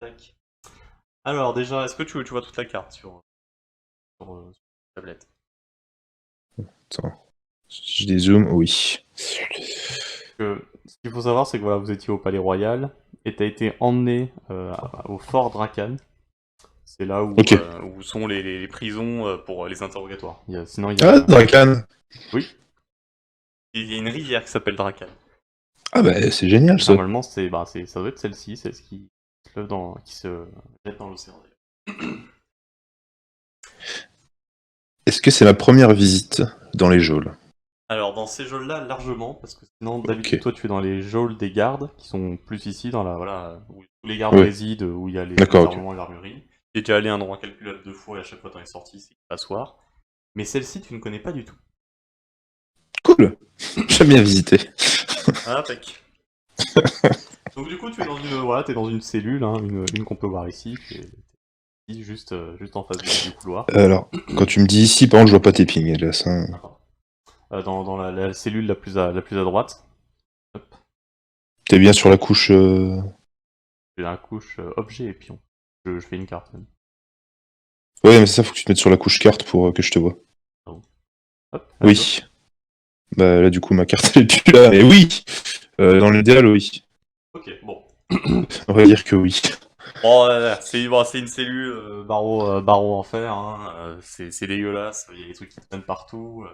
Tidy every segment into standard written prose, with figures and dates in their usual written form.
Tac. Alors déjà, est-ce que tu vois toute la carte sur la tablette? Attends. Je dézoome, oui. Ce qu'il faut savoir, c'est que voilà, vous étiez au Palais Royal et t'as été emmené au Fort Dracan. C'est là Ok. où sont les prisons pour les interrogatoires. Sinon, il y Ah, a... Dracan. Oui, il y a une rivière qui s'appelle Dracan. Ah bah c'est génial Et ça. normalement, ça doit être celle-ci, c'est ce qui se jette dans l'océan. Est-ce que c'est ma première visite dans les geôles? Alors, dans ces geôles-là, largement, parce que sinon, Ok. d'habitude, toi, tu es dans les geôles des gardes, qui sont plus ici, voilà, où tous les gardes Ouais. résident, où il y a les D'accord, ok. armements et l'armurerie. T'es déjà allé un endroit calculable 2 fois, et à chaque fois, t'en es sorti, c'est une passoire. Mais celle-ci, tu ne connais pas du tout. Cool. J'aime bien visiter. Ah, tac. Donc, du coup, t'es dans une cellule, hein, une qu'on peut voir ici, qui est ici, juste en face du couloir. Alors, quand tu me dis ici, par contre, je vois pas tes pings, hélas. Hein. D'accord. Dans la cellule la plus à droite, hop, T'es bien sur la couche. j'ai la couche objet et pion. Je fais une carte même. Ouais, mais c'est ça, faut que tu te mettes sur la couche carte pour que je te vois. Pardon. Hop, allez go. Oui. Bah là, du coup, ma carte elle est plus là. Mais oui. Dans l'idéal, oui. Ok, bon. On va dire que oui. Bon, c'est une cellule barreau en fer, hein, c'est dégueulasse, il y a des trucs qui traînent partout,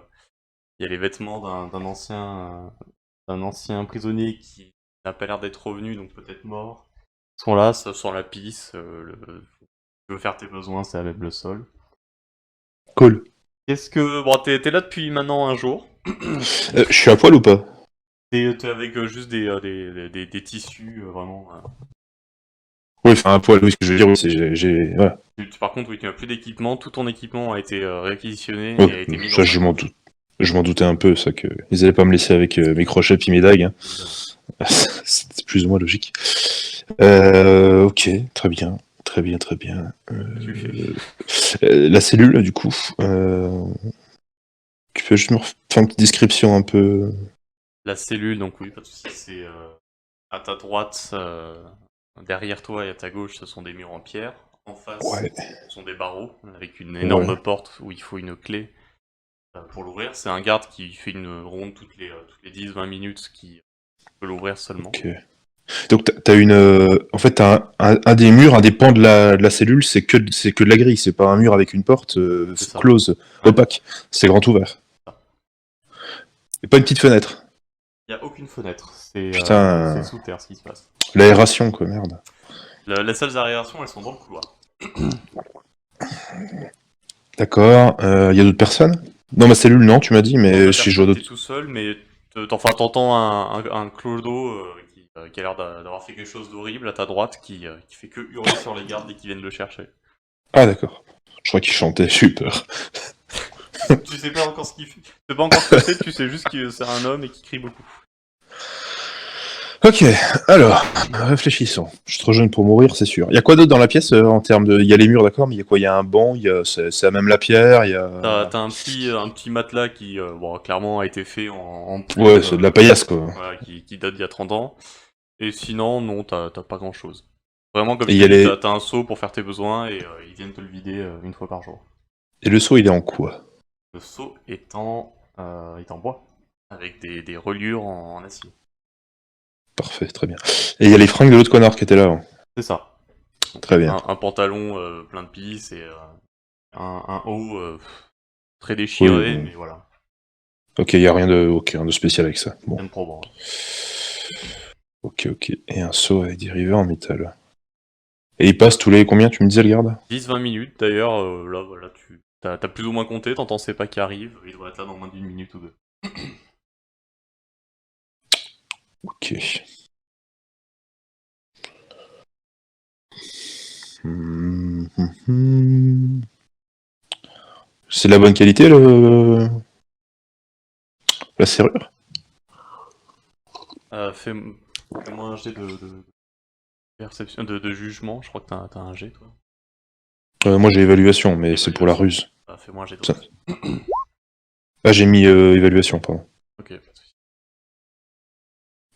il y a les vêtements d'un ancien prisonnier qui n'a pas l'air d'être revenu, donc peut-être mort. Ils sont là, ça sent la pisse, tu veux faire tes besoins, c'est avec le sol. Cool. Bon, t'es là depuis maintenant un jour. Je suis à poil ou pas? T'es avec juste des tissus, vraiment. Oui, enfin, à poil, oui, ce que je veux dire, oui, c'est. Voilà. Par contre, oui, tu n'as plus d'équipement, tout ton équipement a été réquisitionné Ouais, et a été mis ça, dans un je m'en coffre. doute. Je m'en doutais un peu, ça, que ils allaient pas me laisser avec mes crochets puis mes dagues. Hein. Évidemment. C'est plus ou moins logique. Ok, très bien. Très bien, très bien. Tu fais. La cellule, du coup. Tu peux juste me faire une petite description un peu. La cellule, donc oui, pas de soucis, c'est à ta droite, derrière toi et à ta gauche, ce sont des murs en pierre. En face, Ouais, ce sont des barreaux avec une énorme ouais, porte où il faut une clé pour l'ouvrir. C'est un garde qui fait une ronde toutes les 10-20 minutes qui peut l'ouvrir seulement. ok. Donc t'as une, en fait t'as un des murs, un des pans de la cellule, c'est que de la grille, c'est pas un mur avec une porte C'est ça. close, Ouais, opaque, c'est grand ouvert. c'est ça. Et pas une petite fenêtre. Il n'y a aucune fenêtre, c'est Putain, sous terre ce qui se passe. l'aération quoi, merde. Les salles d'aération, elles sont dans le couloir. D'accord. Y a d'autres personnes? Dans ma cellule, non, tu m'as dit, Dans mais ta si je vois personne, t'es d'autres. tout seul, mais t'entends un clodo qui a l'air d'avoir fait quelque chose d'horrible à ta droite, qui fait que hurler sur les gardes dès qu'ils viennent le chercher. Ah d'accord. Je crois qu'il chantait, j'ai eu peur. Tu sais pas encore ce qu'il fait, tu sais pas encore ce que c'est, tu sais juste que c'est un homme et qu'il crie beaucoup. Ok, alors, réfléchissons. Je suis trop jeune pour mourir, c'est sûr. Il y a quoi d'autre dans la pièce en termes de. Il y a les murs, d'accord, mais il y a quoi? Il y a un banc, c'est à même la pierre, il y a. T'as un petit matelas qui, bon, clairement a été fait en Ouais, plume, c'est de la paillasse, quoi. voilà, qui date d'il y a 30 ans. Et sinon, non, t'as pas grand chose. Vraiment, comme Et je il y t'ai a dit, les. t'as un seau pour faire tes besoins et ils viennent te le vider une fois par jour. Et le seau, il est en quoi? Le seau est en bois, avec des reliures en acier. Parfait, très bien. Et il y a les fringues de l'autre connard qui étaient là. Hein. C'est ça. Donc, Très bien. un pantalon plein de plis et un haut très Oui, déchiré, bon. mais voilà, Ok, il y a rien de spécial avec ça. Bon. rien de probant. Ouais. Ok, ok. Et un seau avec des rivets en métal. Et il passe tous les combien, tu me disais, le garde? 10-20 minutes d'ailleurs, là voilà, t'as plus ou moins compté, t'entends ses pas qui arrivent, il devrait être là dans moins d'une minute ou deux. Ok. Hum, hum, hum. C'est de la bonne qualité, la serrure? Fais-moi un jet de perception, de jugement, je crois que t'as un jet toi. Moi j'ai évaluation, mais c'est pour la Évaluation. ruse. Fais-moi un jet toi Ça. aussi. Ah, j'ai mis évaluation, pardon. Ok, pas de soucis.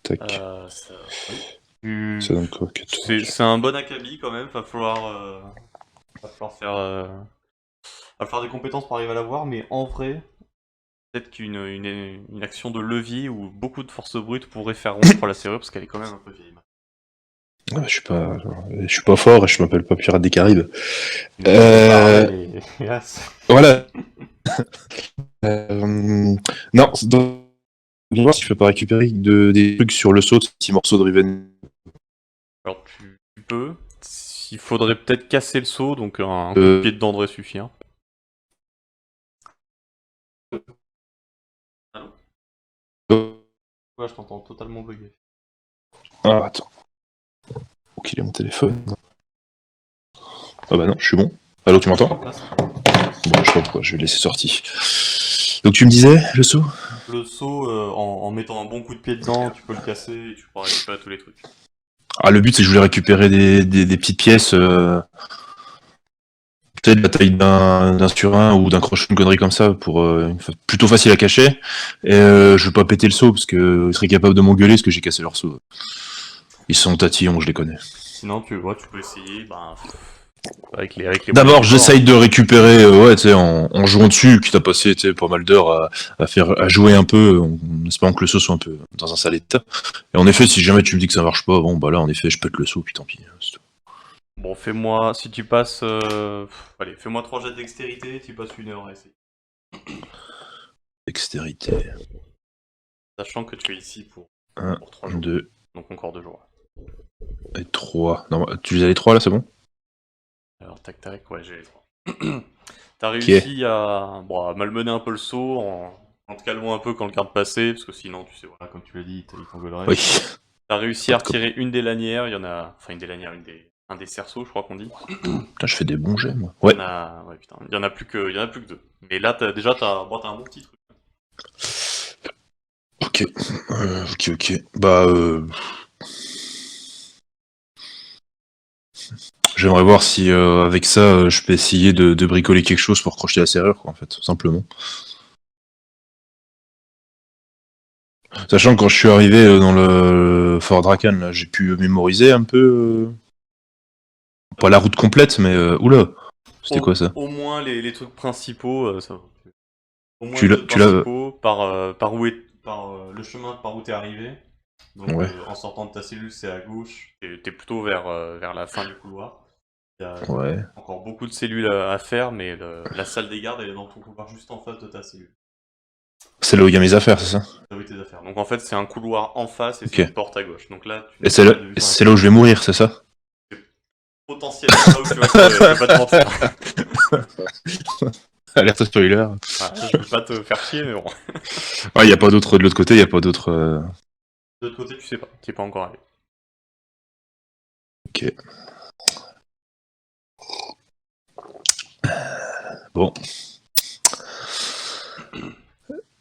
Tac. Oui. Ça donne quoi? C'est un bon acabit quand même, va falloir faire, va falloir des compétences pour arriver à l'avoir, mais en vrai, peut-être qu'une action de levier ou beaucoup de force brute pourrait faire rompre la serrure parce qu'elle est quand même un peu vieille. Ouais, je suis pas fort et je m'appelle pas Pirate des Caraïbes. Hélas. Voilà. Non, viens voir si je peux pas récupérer des trucs sur le saut, de petits morceaux de Riven. Alors tu peux. Il faudrait peut-être casser le saut, donc un coup de pied dedans devrait suffire. Allô? Ouais, je t'entends totalement bugué. Ah, attends. Où qu'il est mon téléphone? Ah bah non, je suis bon. Allô, tu m'entends? Bon, je sais pas pourquoi, je vais laisser sorti. Donc tu me disais, le saut? Le saut, en mettant un bon coup de pied dedans, tu peux le casser et tu pourras récupérer tous les trucs. Ah, le but c'est que je voulais récupérer des petites pièces, peut-être de la taille d'un surin ou d'un crochet, une connerie comme ça, pour plutôt facile à cacher. Et je veux pas péter le saut parce que ils seraient capables de m'engueuler parce que j'ai cassé leur saut. Ils sont tatillons, je les connais. Sinon, tu peux essayer, avec les D'abord, moyens j'essaye du de récupérer, ouais, tu sais, en jouant dessus, quitte à passer, tu sais, pas mal d'heures à jouer un peu, en espérant que le saut soit un peu dans un sale état. Et en effet, si jamais tu me dis que ça marche pas, bon, bah là, en effet, je pète le saut, puis tant pis. C'est tout. Bon, fais-moi, si tu passes, allez, fais-moi 3 jets de dextérité, tu passes 1 heure à essayer. Dextérité. Sachant que tu es ici pour 3 jours. 2 Donc encore 2 jours. et 3. Non, tu les as les 3 là, c'est bon? Alors, tac tac, ouais, j'ai les 3. T'as réussi à malmener un peu le saut en te calmant un peu quand le garde passait, parce que sinon, tu sais, voilà, comme tu l'as dit, il t'engueulerait. Oui. T'as réussi à retirer une des lanières, il y en a. Enfin, une des lanières, un des cerceaux, je crois qu'on dit. Putain, je fais des bons jets, moi. Ouais. Ouais, putain, il y en a plus que 2. Mais là, t'as un bon petit truc. Ok. Ok. Bah, j'aimerais voir si avec ça, je peux essayer de bricoler quelque chose pour crocheter la serrure, quoi, en fait, tout simplement. Sachant que quand je suis arrivé dans le Fort Drakan, là, j'ai pu mémoriser un peu. Pas la route complète, mais. Oula! C'était quoi ça? Au moins les trucs principaux, ça va. Au moins Tu les l'as. trucs principaux, par le chemin par où t'es arrivé. Donc Ouais. en sortant de ta cellule, c'est à gauche. T'es plutôt vers la fin du couloir. Il y a Ouais. encore beaucoup de cellules à faire, mais la salle des gardes, elle est dans ton couloir juste en face de ta cellule. C'est là où il y a mes affaires, c'est ça? Là où tes affaires. Donc en fait, c'est un couloir en face et Ok. c'est une porte à gauche. Donc là, Et c'est là où je vais mourir, c'est ça? potentiellement là où tu vas crever, je vais pas te mentir. Alerte spoiler. Je vais pas te faire chier, mais bon. Ah, y a pas d'autre de l'autre côté, y a pas d'autre. De l'autre côté, tu sais pas, t'y es pas encore arrivé. Ok. Bon.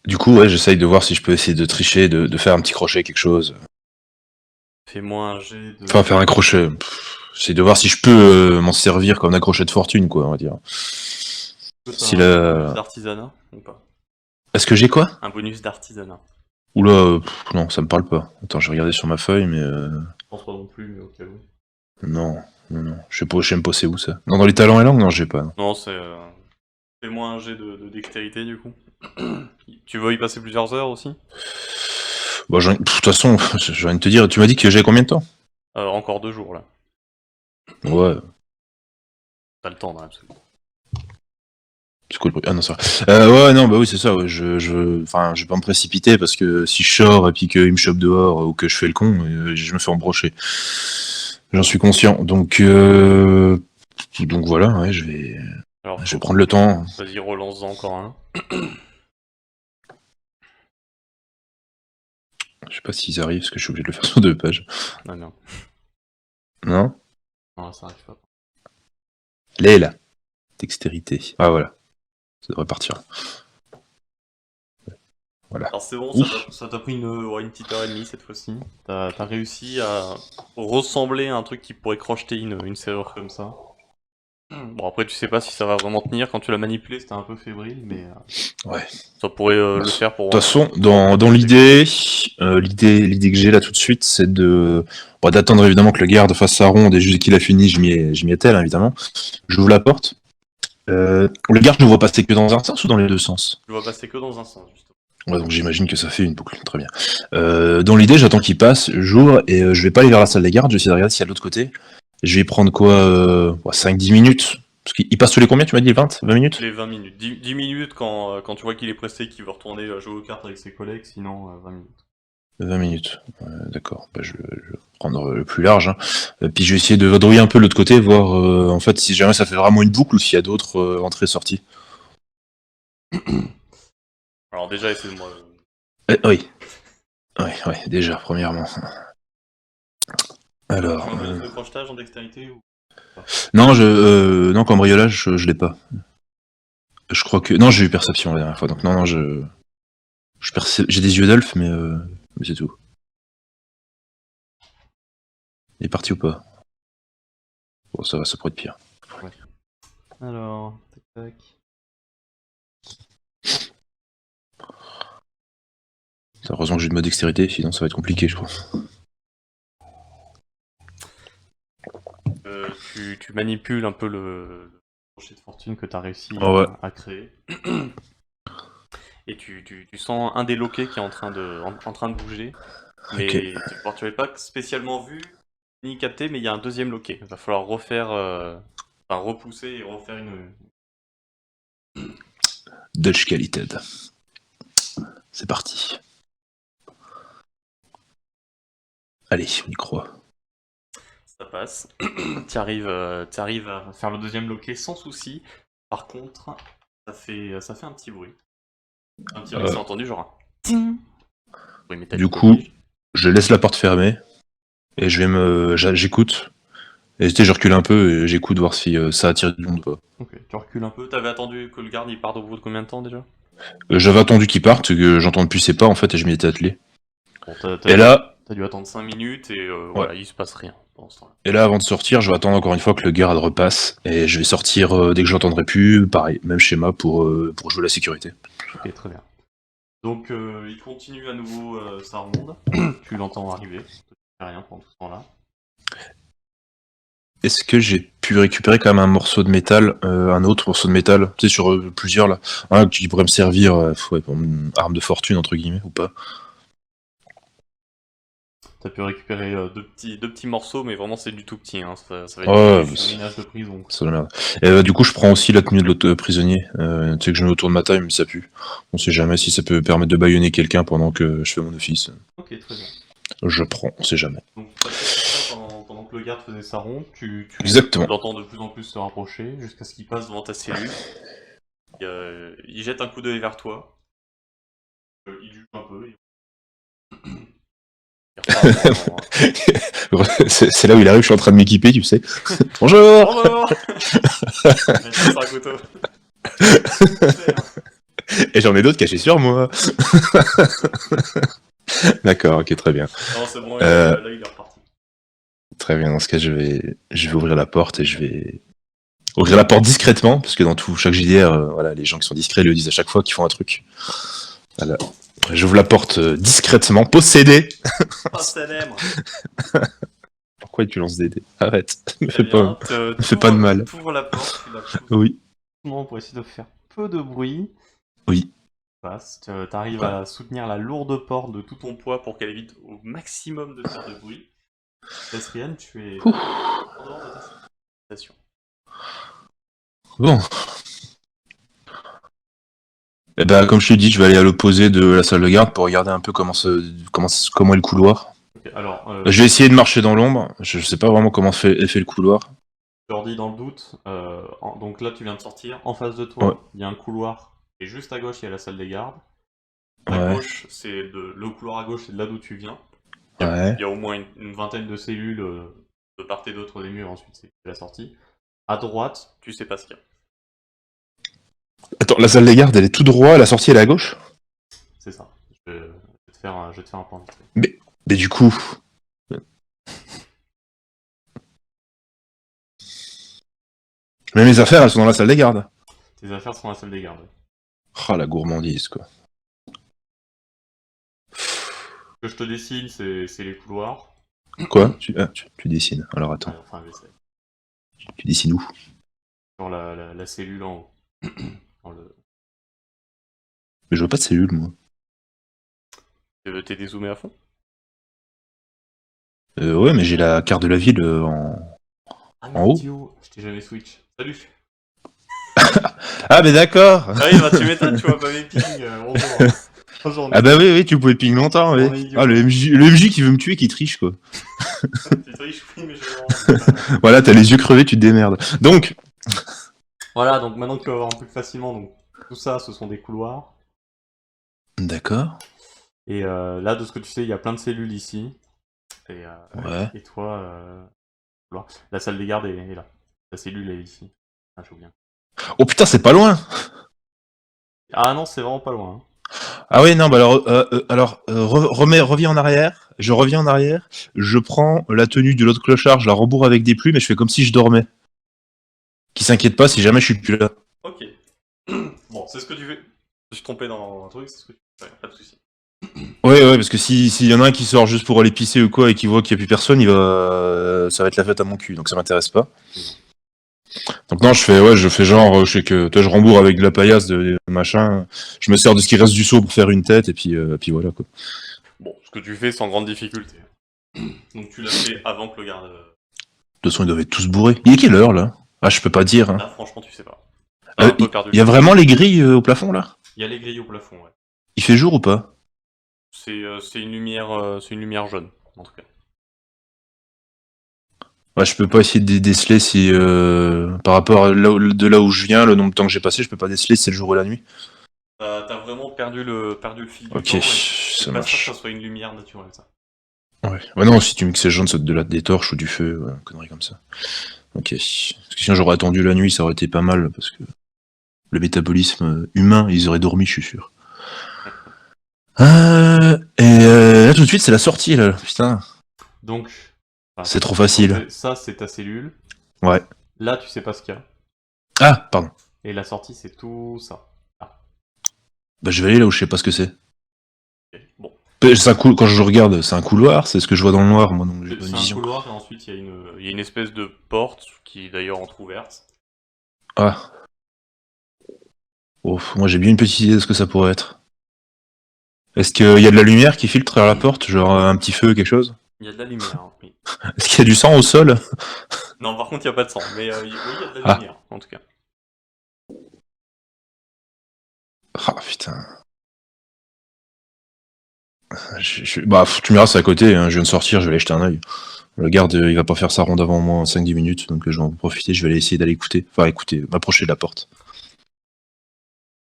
Du coup, ouais, j'essaye de voir si je peux essayer de tricher, de faire un petit crochet, quelque chose. Fais-moi un jet de. Enfin, faire un crochet. J'essaye de voir si je peux m'en servir comme un crochet de fortune, quoi, on va dire. Si un bonus d'artisanat ou pas? Est-ce que j'ai quoi? Un bonus d'artisanat. Oula, non, ça me parle pas. Attends, je vais regarder sur ma feuille, mais. Je pense pas non plus, mais au cas où. Non. Je sais même pas c'est où ça. Non, dans les talents et langues, non, j'ai pas. Non, c'est. Fais-moi un jet de dextérité du coup. Tu veux y passer plusieurs heures aussi? Bon, de toute façon, j'ai rien de te dire. Tu m'as dit que j'ai combien de temps? Encore 2 jours là. Ouais. T'as le temps dans l'absolu. C'est quoi le bruit? Ah non, ça va. Ouais, non, bah oui, c'est ça. Ouais. Enfin, je vais pas me précipiter parce que si je sors et puis qu'il me chope dehors ou que je fais le con, je me fais embrocher. J'en suis conscient. Donc voilà, ouais, je vais prendre le temps. Vas-y, relance-en encore un. Je sais pas s'ils arrivent parce que je suis obligé de le faire sur 2 pages. Ah non. Non? Non, ça arrive pas. Là. Dextérité. Ah voilà. Ça devrait partir. Voilà. Alors c'est bon, ça t'a pris une petite heure et demie cette fois-ci. T'as réussi à ressembler à un truc qui pourrait crocheter une serrure comme ça. Bon, après, tu sais pas si ça va vraiment tenir. Quand tu l'as manipulé, c'était un peu fébrile, mais Ouais. ça pourrait De le faire pour. toute façon, dans l'idée, l'idée que j'ai là tout de suite, c'est d'attendre évidemment que le garde fasse sa ronde et juste qu'il a fini, je m'y attelle évidemment. J'ouvre la porte. Le garde, je ne vois passer que dans un sens ou dans les deux sens? Tu vas passer que dans un sens, justement. Ouais, donc j'imagine que ça fait une boucle, très bien. Dans l'idée, j'attends qu'il passe, j'ouvre, et je vais pas aller vers la salle des gardes, je vais essayer de regarder s'il y a de l'autre côté. Je vais prendre quoi, 5-10 minutes? Parce qu'il passe tous les combien, tu m'as dit? 20 minutes? Les 20 minutes. 10 minutes quand tu vois qu'il est pressé, qu'il veut retourner jouer aux cartes avec ses collègues, sinon 20 minutes. 20 minutes, d'accord. Bah, je vais prendre le plus large, hein. Puis je vais essayer de vadrouiller un peu de l'autre côté, voir en fait si jamais ça fait vraiment une boucle ou s'il y a d'autres entrées-sorties. Alors déjà, essaie-moi. Oui, oui, déjà, premièrement. Alors, Tu as un bonus de crochetage en dextérité ou... non, non, cambriolage, je l'ai pas. Je crois que. Non, j'ai eu perception la dernière fois, donc non, j'ai des yeux d'elfe, mais c'est tout. Il est parti ou pas? Bon, ça va, ça pourrait être pire. Ouais. Alors, tac tac. Heureusement que j'ai de mode dextérité, sinon ça va être compliqué, je crois. Tu manipules un peu le crochet de fortune que tu as réussi Oh, ouais. à créer. Et tu sens un des loquets qui est en train de bouger. Mais tu l'avais pas spécialement vu ni capté, mais il y a un deuxième loquet. Il va falloir refaire, enfin repousser et refaire une. Dutch Qualited. C'est parti. Allez, on y croit. Ça passe. T'arrives à faire le deuxième loquet sans souci. Par contre, ça fait un petit bruit. Un petit bruit, c'est entendu, genre un ting. Bruit métallique Du coup, oblige. je laisse la porte fermée et j'écoute. Et je recule un peu et j'écoute voir si ça attire du monde ou pas. Ok, tu recules un peu. T'avais attendu que le garde il parte au bout de combien de temps déjà? J'avais attendu qu'il parte, que j'entende plus ses pas en fait et je m'y étais attelé. Bon, Et là, t'as dû attendre 5 minutes et ouais. voilà, il se passe rien pendant ce temps-là. Et là, avant de sortir, je vais attendre encore une fois que le garde repasse et je vais sortir dès que je l'entendrai plus. Pareil, même schéma pour jouer la sécurité. Ok, très bien. Donc il continue à nouveau sa ronde. Tu l'entends arriver. Tu fais rien pendant tout ce temps-là. Est-ce que j'ai pu récupérer quand même un morceau de métal, un autre morceau de métal, tu sais, sur plusieurs là, un qui pourrait me servir ouais, pour une arme de fortune entre guillemets ou pas? T'as pu récupérer deux petits morceaux, mais vraiment c'est du tout petit. Hein. Ça va être Ouais, du figurинage de prison. Quoi. c'est la merde. Et du coup, je prends aussi la tenue de l'autre prisonnier. Tu sais que je mets autour de ma taille, mais ça pue. On sait jamais si ça peut permettre de bâillonner quelqu'un pendant que je fais mon office. Ok, très bien. Je prends, on sait jamais. Donc t'as fait ça pendant que le garde faisait sa ronde. Tu Exactement. l'entends de plus en plus se rapprocher jusqu'à ce qu'il passe devant ta cellule. Il jette un coup d'œil vers toi. Il juge un peu. C'est là où il arrive, je suis en train de m'équiper, tu sais. Bonjour. Bonjour. Il sort un couteau. Et j'en ai d'autres cachés sur moi. D'accord, ok, très bien. Non, c'est bon, là il est reparti. Très bien, dans ce cas, je vais ouvrir la porte et je vais ouvrir la porte discrètement, parce que dans chaque JDR, voilà, les gens qui sont discrets le disent à chaque fois qu'ils font un truc. Voilà. J'ouvre la porte discrètement, possédé. Possédé, moi. Pourquoi tu lances des dés? Arrête, me Très fais pas, bien. me fais pas de mal. T'ouvres la porte, tu la pousses Oui. doucement pour essayer de faire peu de bruit. Oui. T'arrives Ouais. à soutenir la lourde porte de tout ton poids pour qu'elle évite au maximum de faire de bruit. Tesrian, tu es en dehors de ta station. Bon. Eh ben, comme je te dis, je vais aller à l'opposé de la salle de garde pour regarder un peu comment est le couloir. Okay, alors, Je vais essayer de marcher dans l'ombre. Je sais pas vraiment comment est fait le couloir. je leur dis dans le doute, donc là tu viens de sortir, en face de toi, il y a un couloir, et juste à gauche il y a la salle des gardes. À gauche, le couloir à gauche, c'est de là d'où tu viens. Il y a au moins une vingtaine de cellules de part et d'autre des murs, ensuite c'est la sortie. À droite, tu sais pas ce qu'il y a. Attends, la salle des gardes, elle est tout droit, la sortie elle est à gauche? C'est ça. Je vais te faire un plan vite fait. Mais du coup... Mais mes affaires, elles sont dans la salle des gardes. Tes affaires sont à la salle des gardes. Ah, la gourmandise, quoi. Ce que je te dessine, c'est les couloirs. Quoi tu dessines. Alors attends, Ouais, enfin, j'essaie. tu dessines où? Sur la cellule en haut. Dans le... Mais je vois pas de cellule, moi. T'es dézoomé à fond? Ouais, mais j'ai la carte de la ville Ah en non, haut. idiot, je t'ai jamais switch. Salut. Ah, mais d'accord. Ah oui, bah tu m'étonnes, tu vois pas mes pings. Bonjour. Bonjour, Ah bah oui, tu pouvais ping longtemps, oui. On est idiot. Ah, le MJ qui veut me tuer, qui triche, quoi. Tu triches, oui, mais je... Voilà, t'as les yeux crevés, tu te démerdes. Donc, Voilà, donc maintenant tu vas voir un peu plus facilement. Donc, tout ça, ce sont des couloirs. d'accord. Et là, de ce que tu sais, il y a plein de cellules ici. Et, Ouais. et toi, couloir. La salle des gardes est là. La cellule est ici. Ah, j'ai oublié. Oh putain, c'est pas loin. Ah non, c'est vraiment pas loin. Hein. Ah oui, non, bah reviens en arrière. Je reviens en arrière. Je prends la tenue de l'autre clochard, je la rembourre avec des plumes et je fais comme si je dormais. Qui s'inquiète pas si jamais je suis plus là. Ok. Bon, c'est ce que tu fais. Je suis trompé dans un truc, c'est ce que tu fais. Pas de soucis. Ouais, parce que s'il y en a un qui sort juste pour aller pisser ou quoi et qui voit qu'il y a plus personne, ça va être la fête à mon cul, donc ça m'intéresse pas. Donc non, je fais genre, je sais que, toi, je rembourre avec de la paillasse, de machin, je me sers de ce qui reste du seau pour faire une tête, et puis voilà, quoi. Bon, ce que tu fais sans grande difficulté. Donc tu l'as fait avant que le garde... De toute façon, ils doivent être tous bourrés. Il est quelle heure, là? Ah, je peux pas dire, hein. Là, franchement, tu sais pas. Un peu perdu. Il y a vraiment les grilles au plafond, là? Il y a les grilles au plafond, ouais. Il fait jour ou pas? C'est une lumière jaune, en tout cas. Ouais, je peux pas essayer de déceler si, par rapport à de là où je viens, le nombre de temps que j'ai passé, je peux pas déceler si c'est le jour ou la nuit. T'as vraiment perdu le fil du Ok, temps, et ça c'est pas sûr marche. que ça soit une lumière naturelle, ça. Ouais, non, si tu me dis que c'est jaune, c'est des torches ou du feu, une connerie comme ça. Ok. Parce que sinon, j'aurais attendu la nuit, ça aurait été pas mal, parce que le métabolisme humain, ils auraient dormi, je suis sûr. Là, tout de suite, c'est la sortie, là. Putain, Donc, enfin, c'est trop facile. ça, c'est ta cellule. Ouais. Là, tu sais pas ce qu'il y a. Ah, pardon. Et la sortie, c'est tout ça. Bah, je vais aller là où je sais pas ce que c'est. Ok, bon. Quand je regarde, c'est un couloir, c'est ce que je vois dans le noir, moi, donc j'ai pas une C'est un vision. couloir, et ensuite, il y a une espèce de porte, qui est d'ailleurs entrouverte. Ah. Oh, moi, j'ai bien une petite idée de ce que ça pourrait être. Est-ce qu'il y a de la lumière qui filtre à la porte, genre un petit feu, quelque chose? Il y a de la lumière, hein, oui. Est-ce qu'il y a du sang au sol? Non, par contre, il n'y a pas de sang, mais oui, il y a de la Ah. lumière, en tout cas. Ah, putain. Bah, tu me diras, c'est à côté, hein, je viens de sortir, je vais aller jeter un oeil. Le garde, il va pas faire sa ronde avant moi en 5-10 minutes, donc je vais en profiter, je vais aller essayer d'aller écouter. Enfin, écouter, m'approcher de la porte.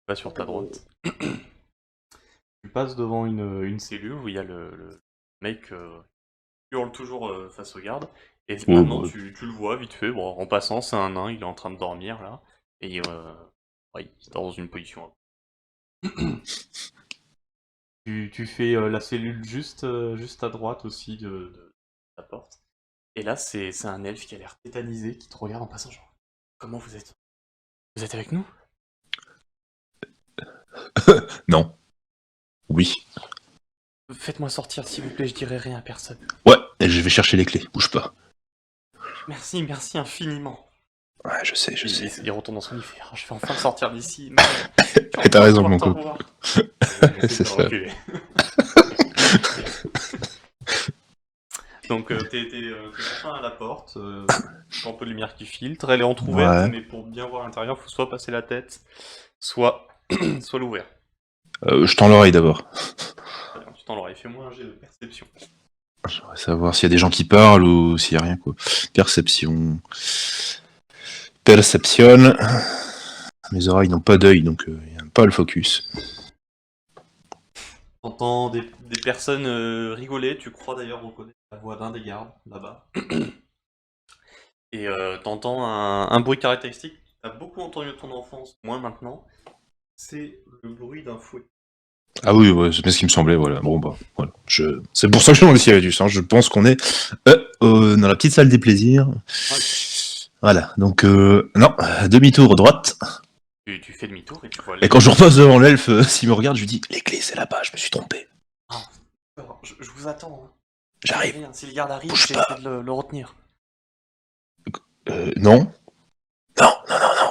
Pas sur ta droite. Tu passes devant une cellule où il y a le mec qui hurle toujours face au garde. Et Oh, maintenant, bah. tu le vois vite fait. Bon, en passant, c'est un nain, il est en train de dormir là. Et ouais, il dort dans une position. Tu fais la cellule juste à droite aussi de la porte. Et là, c'est un elfe qui a l'air tétanisé, qui te regarde en passant, genre, comment vous êtes? Vous êtes avec nous? Non. Oui. Faites-moi sortir, s'il vous plaît, je dirai rien à personne. Ouais, et je vais chercher les clés, bouge pas. Merci, merci infiniment. Ouais, je sais. Il retourne dans son lit, il fait, je vais enfin sortir d'ici. Et t'as raison, mon coup. C'est ça. Donc t'es enfin à la porte, un peu de lumière qui filtre, elle est entrouverte, Ouais. mais pour bien voir à l'intérieur, faut soit passer la tête, soit l'ouvrir. Je tends l'oreille d'abord. Tu t'en l'aurais fait moins un jet de perception. J'aimerais savoir s'il y a des gens qui parlent ou s'il y a rien, quoi. Perception. Perception. Mes oreilles n'ont pas d'œil, donc il n'y a pas le focus. T'entends des personnes rigoler, tu crois d'ailleurs reconnaître la voix d'un des gardes, là-bas. Et t'entends un bruit caractéristique, t'as beaucoup entendu de ton enfance, moins maintenant, c'est le bruit d'un fouet. Ah oui, ouais, c'est bien ce qui me semblait, voilà. Bon, bah, voilà. C'est pour ça que je demande s'il y avait du sang. Je pense qu'on est dans la petite salle des plaisirs. Voilà, donc non, demi-tour droite. Tu fais demi-tour et tu vois Et quand je repasse devant l'elfe, s'il me regarde, je lui dis les clés c'est là-bas, je me suis trompé. Ah, d'accord, je vous attends. Hein. J'arrive. Rien, si le garde arrive, Bouge j'essaie pas. de le retenir. Non. Non,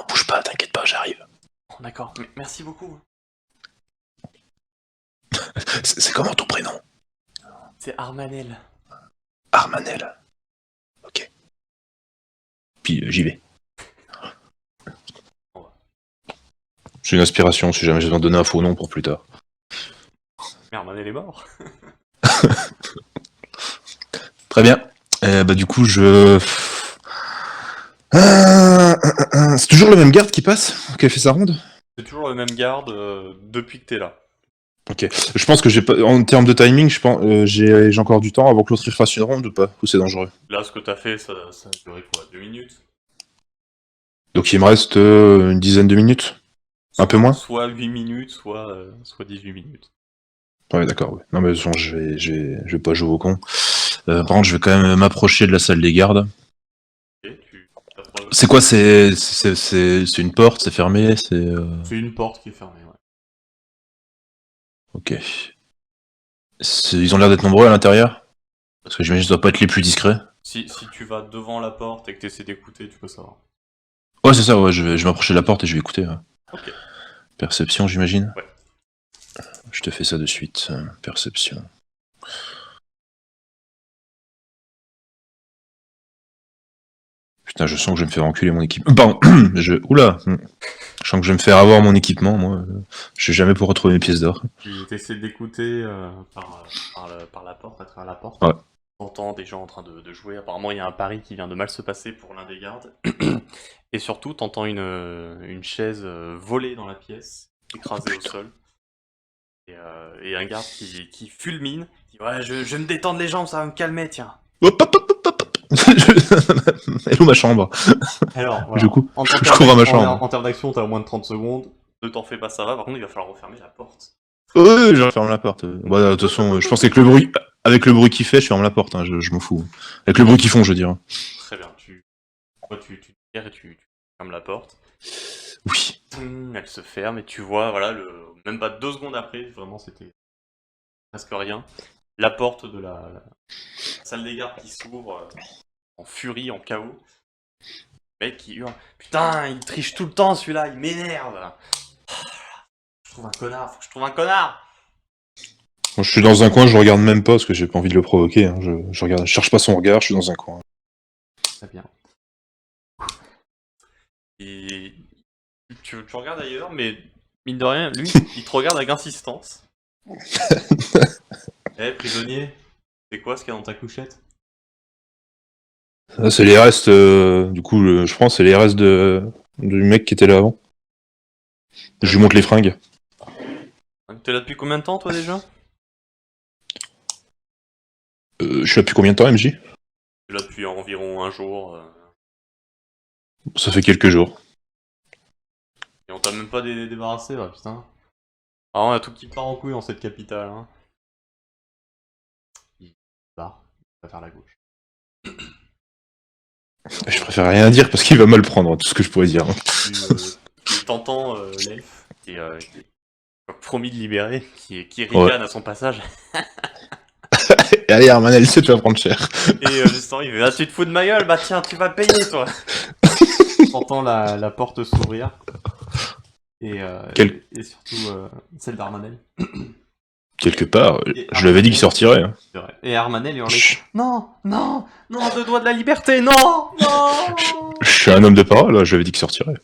bouge pas, t'inquiète pas, j'arrive. Oh, d'accord, merci beaucoup. C'est comment ton prénom? C'est Armanel. Armanel. Ok. Puis j'y vais. C'est une inspiration, si jamais j'ai besoin de donner un faux nom pour plus tard. Mais Armanel est mort. Très bien. Bah du coup c'est toujours le même garde qui passe, qui a fait sa ronde? C'est toujours le même garde depuis que t'es là. Ok. Je pense que j'ai pas, en termes de timing, je pense, j'ai encore du temps avant que l'autre il fasse une ronde ou pas? Ou c'est dangereux? Là, ce que t'as fait, ça a duré quoi? 2 minutes? Donc il me reste une dizaine de minutes? Un peu moins? Soit 8 minutes, soit 18 minutes. Ouais, d'accord. Ouais. Non mais de toute façon, je vais pas jouer au con. Par contre, je vais quand même m'approcher de la salle des gardes. Ok, tu t'approches. C'est quoi? C'est une porte? C'est fermé? C'est une porte qui est fermée, ouais. Ok. Ils ont l'air d'être nombreux à l'intérieur? Parce que j'imagine que ça doit pas être les plus discrets. Si tu vas devant la porte et que t'essaies d'écouter, tu peux savoir. Ouais, c'est ça, ouais, je vais m'approcher de la porte et je vais écouter. Ouais. Ok. Perception, j'imagine? Ouais. Je te fais ça de suite. Perception. Putain, je sens que je vais me faire enculer mon équipement. Pardon, oula! Je sens que je vais me faire avoir mon équipement, moi. Je sais jamais pour retrouver mes pièces d'or. Tu essaies d'écouter par la porte, à travers la porte. Ouais. T'entends des gens en train de jouer. Apparemment, il y a un pari qui vient de mal se passer pour l'un des gardes. Et surtout, t'entends une chaise voler dans la pièce, écrasée au sol. Et un garde qui fulmine. Qui dit ouais, je vais me détendre les jambes, ça va me calmer, tiens. Hop, hop, hop, hop, hop. Elle est où ma chambre? Alors, voilà. Du coup, je cours à ma chambre. En termes d'action, t'as au moins de 30 secondes. Ne t'en fais pas, ça va. Par contre, il va falloir refermer la porte. Ouais, je referme la porte. Bah, de toute façon, je pense qu'avec le bruit qu'il fait, je ferme la porte, hein, je m'en fous. Avec le bruit qu'ils font, je veux dire. Très bien, tu tires et tu fermes la porte. Oui. Elle se ferme et tu vois, voilà, même pas 2 secondes après, vraiment c'était presque rien, la porte de la salle des gardes qui s'ouvre en furie, en chaos. Le mec qui hurle, putain, il triche tout le temps celui-là, il m'énerve. Je trouve un connard, faut que je trouve un connard. Moi, je suis dans un coin, je le regarde même pas parce que j'ai pas envie de le provoquer. Hein. Je regarde, je cherche pas son regard, je suis dans un coin. Très bien. Et tu regardes ailleurs, mais mine de rien, lui, il te regarde avec insistance. Eh, prisonnier, c'est quoi ce qu'il y a dans ta couchette? Ah, c'est les restes, du coup, je pense, c'est les restes du mec qui était là avant. Je lui montre les fringues. T'es là depuis combien de temps, toi, déjà? Je suis là depuis combien de temps, MJ? T'es là depuis environ un jour. Ça fait quelques jours. Et on t'a même pas débarrassé, là, putain. Ah, on a tout qui part en couille dans cette capitale, hein. Il part, il va vers la gauche. Je préfère rien dire parce qu'il va mal prendre, tout ce que je pourrais dire. T'entends l'elfe qui est promis de libérer, qui ricane à son passage. Et allez, Armanel, tu vas prendre cher. Et justement, il fait ah, tu te fous de ma gueule, bah tiens, tu vas payer, toi. T'entends la porte s'ouvrir. Et surtout celle d'Armanel. Quelque part, je lui avais dit qu'il sortirait. Hein. C'est vrai. Et Armanel hurlait non, non, non, deux doigts de la liberté, non, non. Je suis un homme de parole, là, je lui avais dit qu'il sortirait.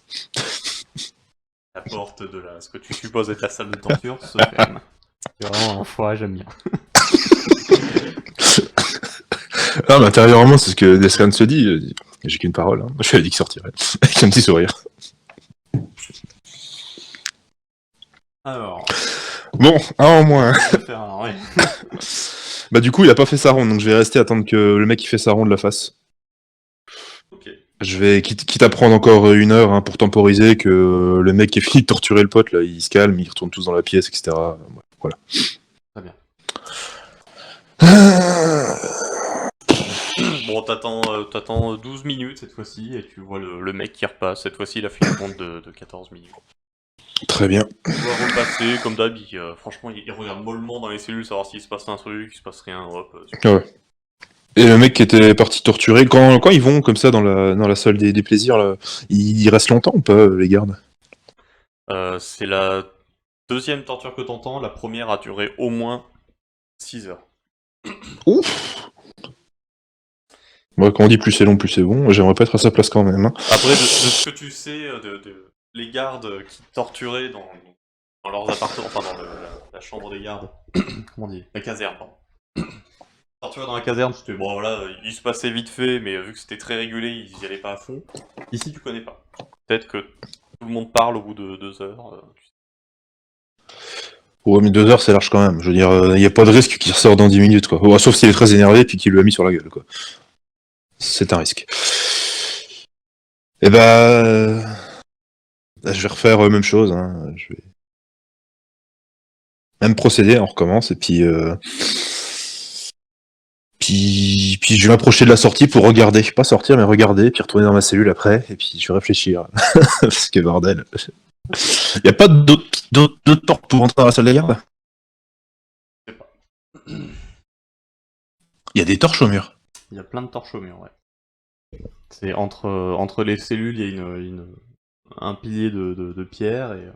La porte de ce que tu supposes être la salle de torture se ferme. C'est vraiment un foie, j'aime bien. Ah, mais intérieurement, c'est ce que Descan se dit. J'ai qu'une parole, hein. Je lui avais dit qu'il sortirait. Avec un petit sourire. Alors. Bon, un en moins. Alors, ouais. Bah du coup, il a pas fait sa ronde, donc je vais rester attendre que le mec qui fait sa ronde la fasse. Ok. Je vais, quitte à prendre encore 1 heure hein, pour temporiser, que le mec qui a fini de torturer le pote, là, il se calme, ils retournent tous dans la pièce, etc. Voilà. Très bien. Bon, Bon, t'attends 12 minutes cette fois-ci, et tu vois le mec qui repasse. Cette fois-ci, il a fait une compte de 14 minutes. Très bien. Il va repasser, comme d'hab, franchement, il regarde mollement dans les cellules, savoir s'il se passe un truc, il se passe rien, hop. Ouais. Et le mec qui était parti torturer, quand ils vont comme ça dans la salle des plaisirs, là, ils restent longtemps ou pas, les gardes? C'est la deuxième torture que t'entends, la première a duré au moins 6 heures. Ouf. Moi, quand on dit plus c'est long, plus c'est bon, j'aimerais pas être à sa place quand même. Hein. Après, de ce que tu sais, les gardes qui torturaient dans leurs appartements, enfin dans la chambre des gardes, comment on dit, la caserne, pardon. Torturer dans la caserne, c'était bon, voilà, il se passait vite fait, mais vu que c'était très régulé, ils y allaient pas à fond. Ici, tu connais pas. Peut-être que tout le monde parle au bout de 2 heures. Ouais, mais 2 heures, c'est large quand même. Je veux dire, il n'y a pas de risque qu'il ressort dans 10 minutes, quoi. Ouais, sauf s'il est très énervé et puis qu'il lui a mis sur la gueule, quoi. C'est un risque. Eh ben, je vais refaire même chose. Hein. Je vais même procéder, on recommence, et puis je vais m'approcher de la sortie pour regarder. Pas sortir, mais regarder, puis retourner dans ma cellule après, et puis je vais réfléchir. Parce que bordel. Il n'y a pas d'autres portes pour rentrer dans la salle de garde? Je sais pas. Il y a des torches au mur. Il y a plein de torches au mur, ouais. C'est entre les cellules, il y a un pilier de pierre et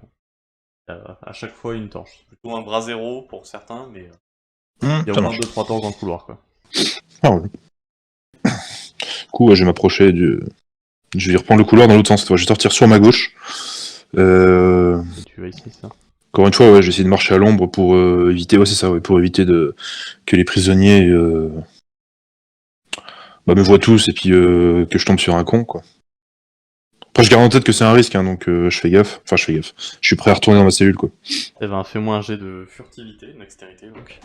à chaque fois une torche. C'est plutôt un bras zéro pour certains, mais il y a au moins 2-3 torches dans le couloir, quoi. Ah ouais. Du coup, ouais, je vais m'approcher je vais reprendre le couloir dans l'autre sens. Je vais sortir sur ma gauche. Et tu vas ici, ça. Encore une fois, ouais, je vais essayer de marcher à l'ombre pour éviter, ouais, c'est ça, ouais, pour éviter que les prisonniers me voient tous et puis que je tombe sur un con, quoi. Après, je garde en tête que c'est un risque, hein, donc je fais gaffe. Enfin, je fais gaffe. Je suis prêt à retourner dans ma cellule, quoi. Eh ben, fais-moi un jet de furtivité, de dextérité, donc.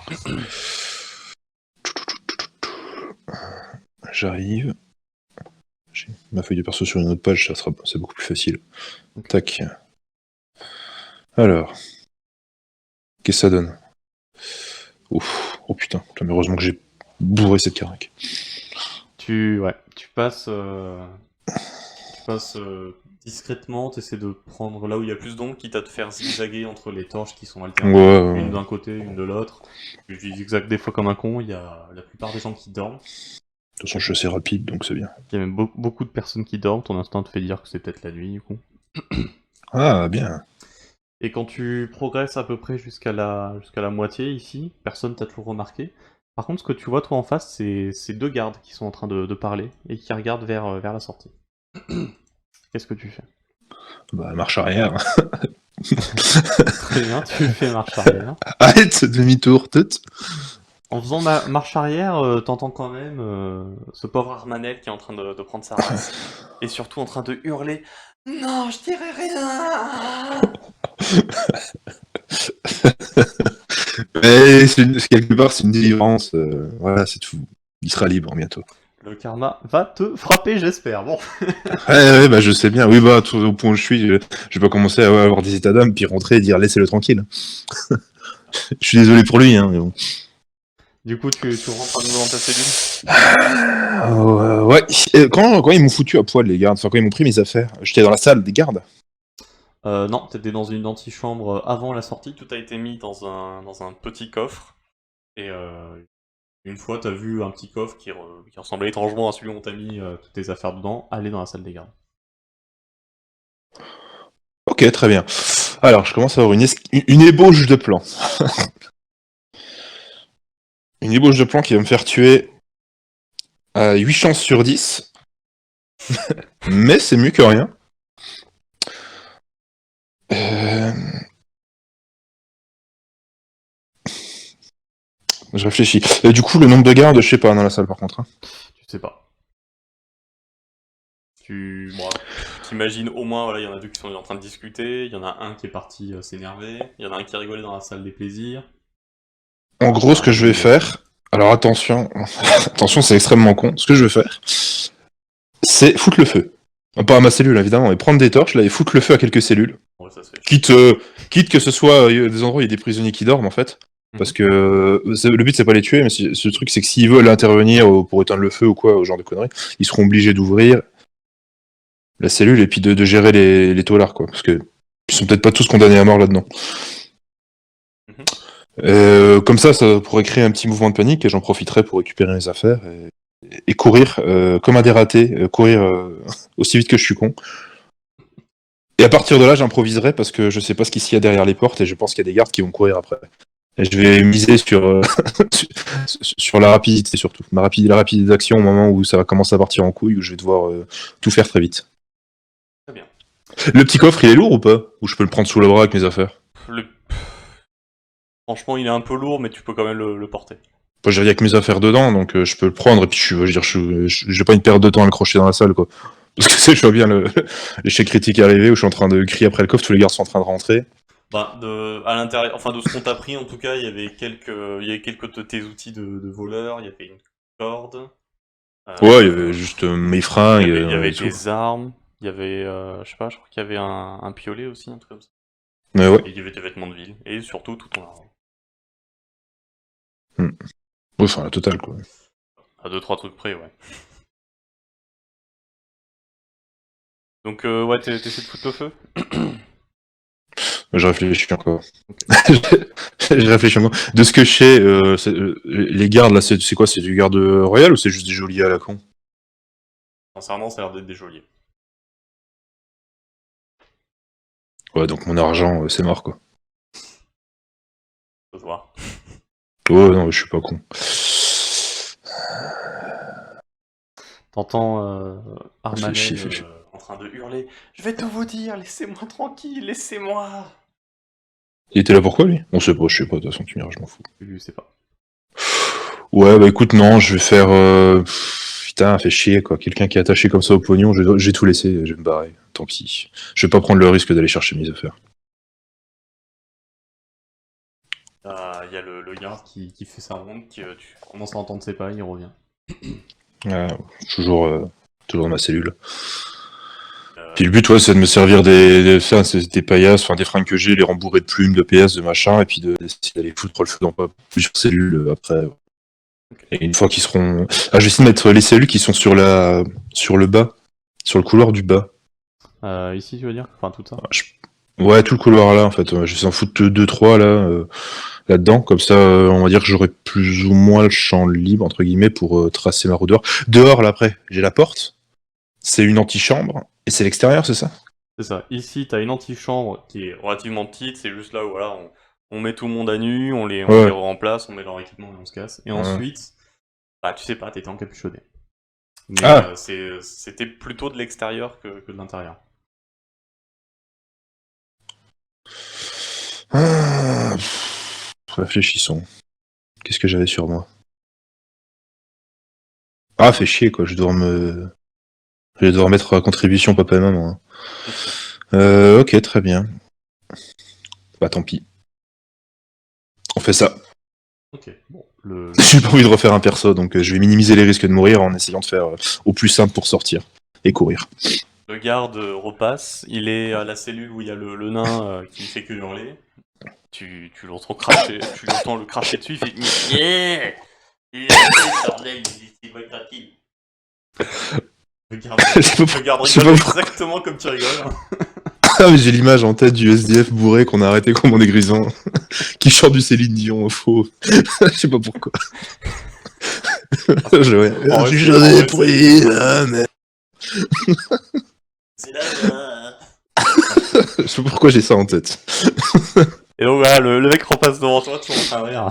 J'arrive. J'ai ma feuille de perso sur une autre page, c'est beaucoup plus facile. Tac. Alors. Qu'est-ce que ça donne? Ouf. Oh putain, mais heureusement que j'ai bourré cette carac. Tu passes, discrètement, t'essaies de prendre là où il y a plus d'ombre, quitte à te faire zigzaguer entre les torches qui sont alternées, Ouais. une d'un côté, une de l'autre. Tu zigzagues des fois comme un con, il y a la plupart des gens qui dorment. De toute façon, je suis assez rapide, donc c'est bien. Il y a même beaucoup de personnes qui dorment, ton instinct te fait dire que c'est peut-être la nuit, du coup. Ah, bien. Et quand tu progresses à peu près jusqu'à la moitié ici, personne t'a toujours remarqué. Par contre, ce que tu vois toi en face, c'est deux gardes qui sont en train de parler et qui regardent vers la sortie. Qu'est-ce que tu fais? Bah, marche arrière. Très bien, tu fais marche arrière. Arrête, demi-tour, tout. En faisant marche arrière, t'entends quand même ce pauvre Armanel qui est en train de prendre sa race. Et surtout en train de hurler « Non, je dirai rien !» Mais quelque part, c'est une délivrance. Voilà, c'est tout. Il sera libre bientôt. Le karma va te frapper, j'espère. Bon. Ouais, bah je sais bien. Oui, bah, au point où je suis, je vais pas commencer à avoir des états d'âme, puis rentrer et dire laissez-le tranquille. Je suis désolé pour lui, hein, mais bon. Du coup, tu rentres à nouveau dans ta cellule? Ouais. Quand ils m'ont foutu à poil, les gardes, enfin, quand ils m'ont pris mes affaires, j'étais dans la salle des gardes. Non, t'étais dans une antichambre avant la sortie, tout a été mis dans un petit coffre. Et une fois, t'as vu un petit coffre qui ressemblait étrangement à celui où on t'a mis toutes tes affaires dedans, aller dans la salle des gardes. Ok, très bien. Alors, je commence à avoir une ébauche de plan. Une ébauche de plan qui va me faire tuer à 8 chances sur 10. Mais c'est mieux que rien. Je réfléchis. Du coup, le nombre de gardes, je sais pas dans la salle par contre. Hein. Tu sais pas. T'imagines au moins, voilà, il y en a deux qui sont en train de discuter, il y en a un qui est parti s'énerver, il y en a un qui rigolait dans la salle des plaisirs. En gros, ce que je vais faire... Alors attention, attention, c'est extrêmement con. Ce que je vais faire, c'est foutre le feu. Pas à ma cellule, évidemment, mais prendre des torches là et foutre le feu à quelques cellules. Ouais, ça se fait. Quitte que ce soit des endroits où il y a des prisonniers qui dorment, en fait. Parce que le but, c'est pas les tuer, mais ce truc, c'est que s'ils veulent intervenir pour éteindre le feu ou quoi, au genre de conneries, ils seront obligés d'ouvrir la cellule et puis de gérer les taulards, quoi. Parce que ils sont peut-être pas tous condamnés à mort là-dedans. Comme ça pourrait créer un petit mouvement de panique et j'en profiterai pour récupérer mes affaires et courir comme un dératé, courir aussi vite que je suis con. Et à partir de là, j'improviserai parce que je sais pas ce qu'il y a derrière les portes et je pense qu'il y a des gardes qui vont courir après. Et je vais miser sur, sur la rapidité surtout. La rapidité d'action au moment où ça va commencer à partir en couille, où je vais devoir tout faire très vite. Très bien. Le petit coffre, il est lourd ou pas? Ou je peux le prendre sous le bras avec mes affaires? Franchement, il est un peu lourd, mais tu peux quand même le porter. Enfin, j'ai rien que mes affaires dedans, donc je peux le prendre et puis j'ai pas une période de temps à le crocher dans la salle, quoi. Parce que je vois bien l'échec critique arriver où je suis en train de crier après le coffre, tous les gardes sont en train de rentrer. Bah, à l'intérieur, enfin de ce qu'on t'a pris en tout cas, il y avait quelques de tes outils de voleur, il y avait une corde. Ouais, il y avait juste mes fringues. Il y avait et tout. des armes, il y avait, je sais pas, je crois qu'il y avait un piolet aussi, un truc comme ça. Mais ouais. Et il y avait tes vêtements de ville, et surtout tout ton argent. Ouais, enfin, la totale, quoi. À 2-3 trucs près, ouais. Donc, ouais, t'essaies de foutre le feu? Je réfléchis encore. Okay. Je réfléchis encore. De ce que je sais, les gardes, là, c'est quoi? C'est du garde royal ou c'est juste des geôliers à la con? Sincèrement, ça a l'air d'être des geôliers. Ouais, donc mon argent, c'est mort, quoi. Faut se voir. Ouais, non, je suis pas con. T'entends Armanel Fais. en train de hurler « Je vais tout vous dire, laissez-moi tranquille, laissez-moi !» Il était là pourquoi, lui? On sait pas, je sais pas, de toute façon, tu m'iras, je m'en fous. Je sais pas. Ouais, bah écoute, non, je vais faire... Putain, fait chier, quoi. Quelqu'un qui est attaché comme ça au pognon, j'ai tout laissé, je vais me barrer. Tant pis. Je vais pas prendre le risque d'aller chercher mes affaires. Il y a le garde qui fait sa ronde, tu commences à entendre ses pas, il revient. Toujours dans ma cellule. Puis le but, ouais, c'est de me servir des paillasses, enfin des fringues que j'ai, les rembourrer de plumes, de PS, de machin, et puis d'essayer d'aller foutre le feu dans plusieurs cellules après. Okay. Et une fois qu'ils seront... Ah, je vais essayer de mettre les cellules qui sont sur le bas, sur le couloir du bas. Ici, tu veux dire? Enfin, tout ça. Ouais, tout le couloir là, en fait. Je vais essayer d'en foutre 2-3 là, là-dedans. Comme ça, on va dire que j'aurai plus ou moins le champ libre, entre guillemets, pour tracer ma route dehors. Dehors, là, après, j'ai la porte. C'est une antichambre. Et c'est l'extérieur, c'est ça? C'est ça. Ici, t'as une antichambre qui est relativement petite, c'est juste là où voilà, on met tout le monde à nu, on les remplace, on met leur équipement et on se casse. Et ensuite, bah tu sais pas, t'étais encapuchonné. Mais c'était plutôt de l'extérieur que de l'intérieur. Réfléchissons. Qu'est-ce que j'avais sur moi? Ah, fait chier, quoi. Je vais devoir mettre à contribution papa et maman. Hein. Ok, très bien. Bah tant pis. On fait ça. Ok, bon. J'ai pas envie de refaire un perso, donc je vais minimiser les risques de mourir en essayant de faire au plus simple pour sortir et courir. Le garde repasse, il est à la cellule où il y a le nain qui ne fait que hurler. Tu l'entends cracher, tu l'entends le cracher dessus, il fait yeah, bordel, il va être tranquille. Le garde rigole exactement comme tu rigoles. Ah mais j'ai l'image en tête du SDF bourré qu'on a arrêté comme on est grisant, qui chante du Céline Dion faux. Je sais pas pourquoi. Je suis jamais pris, là, mais... C'est là. Je sais pas pourquoi j'ai ça en tête. Et donc voilà, le mec repasse devant toi, tu es en train de rire.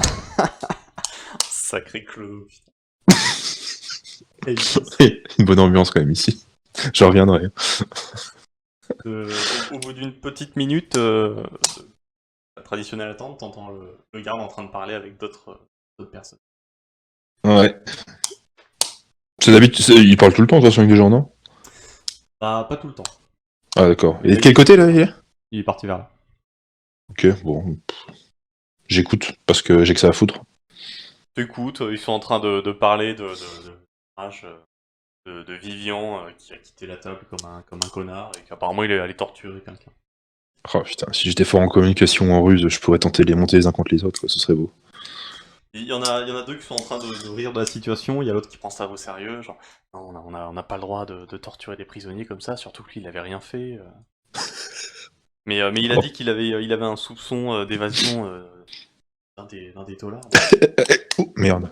Sacré clou, putain. Une bonne ambiance quand même ici. Je reviendrai. Au bout d'une petite minute, la traditionnelle attente, t'entends le garde en train de parler avec d'autres personnes. Ouais. C'est d'habitude, il parle tout le temps de toute façon avec des gens, non? Bah, pas tout le temps. Ah d'accord. Et de quel côté là il est? Il est parti vers là. Ok, bon. J'écoute, parce que j'ai que ça à foutre. T'écoutes, ils sont en train de parler de Vivian qui a quitté la table comme un connard et qu'apparemment il est allé torturer quelqu'un. Oh putain, si j'étais fort en communication ou en ruse, je pourrais tenter de les monter les uns contre les autres, quoi, ce serait beau. Il y en a deux qui sont en train de rire de la situation, il y a l'autre qui prend ça au sérieux, genre non, on n'a pas le droit de torturer des prisonniers comme ça, surtout que lui il avait rien fait. Mais il a Oh. dit il avait un soupçon d'évasion d'un des taulards. Oh, merde.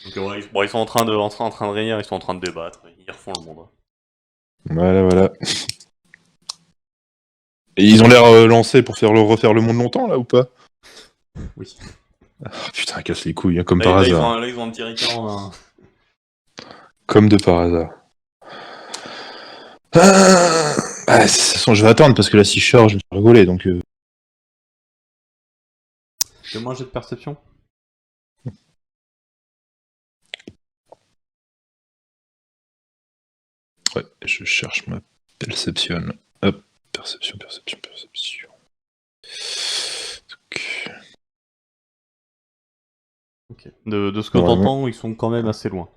Donc ouais, bon, ils sont en train de rire, ils sont en train de débattre, ils refont le monde. Voilà. Et ils ont l'air lancés pour refaire le monde longtemps, là, ou pas? Oui. Ah, putain, casse les couilles, hein, comme par hasard. Là, ils ont un petit Ricard en main. Comme de par hasard. De toute façon, je vais attendre, parce que là, si je sors, je vais rigoler, donc... Fais-moi un jet de perception. Ouais, je cherche ma perception. Hop, perception. Ok. De ce que Normalement. t'entends, ils sont quand même assez loin.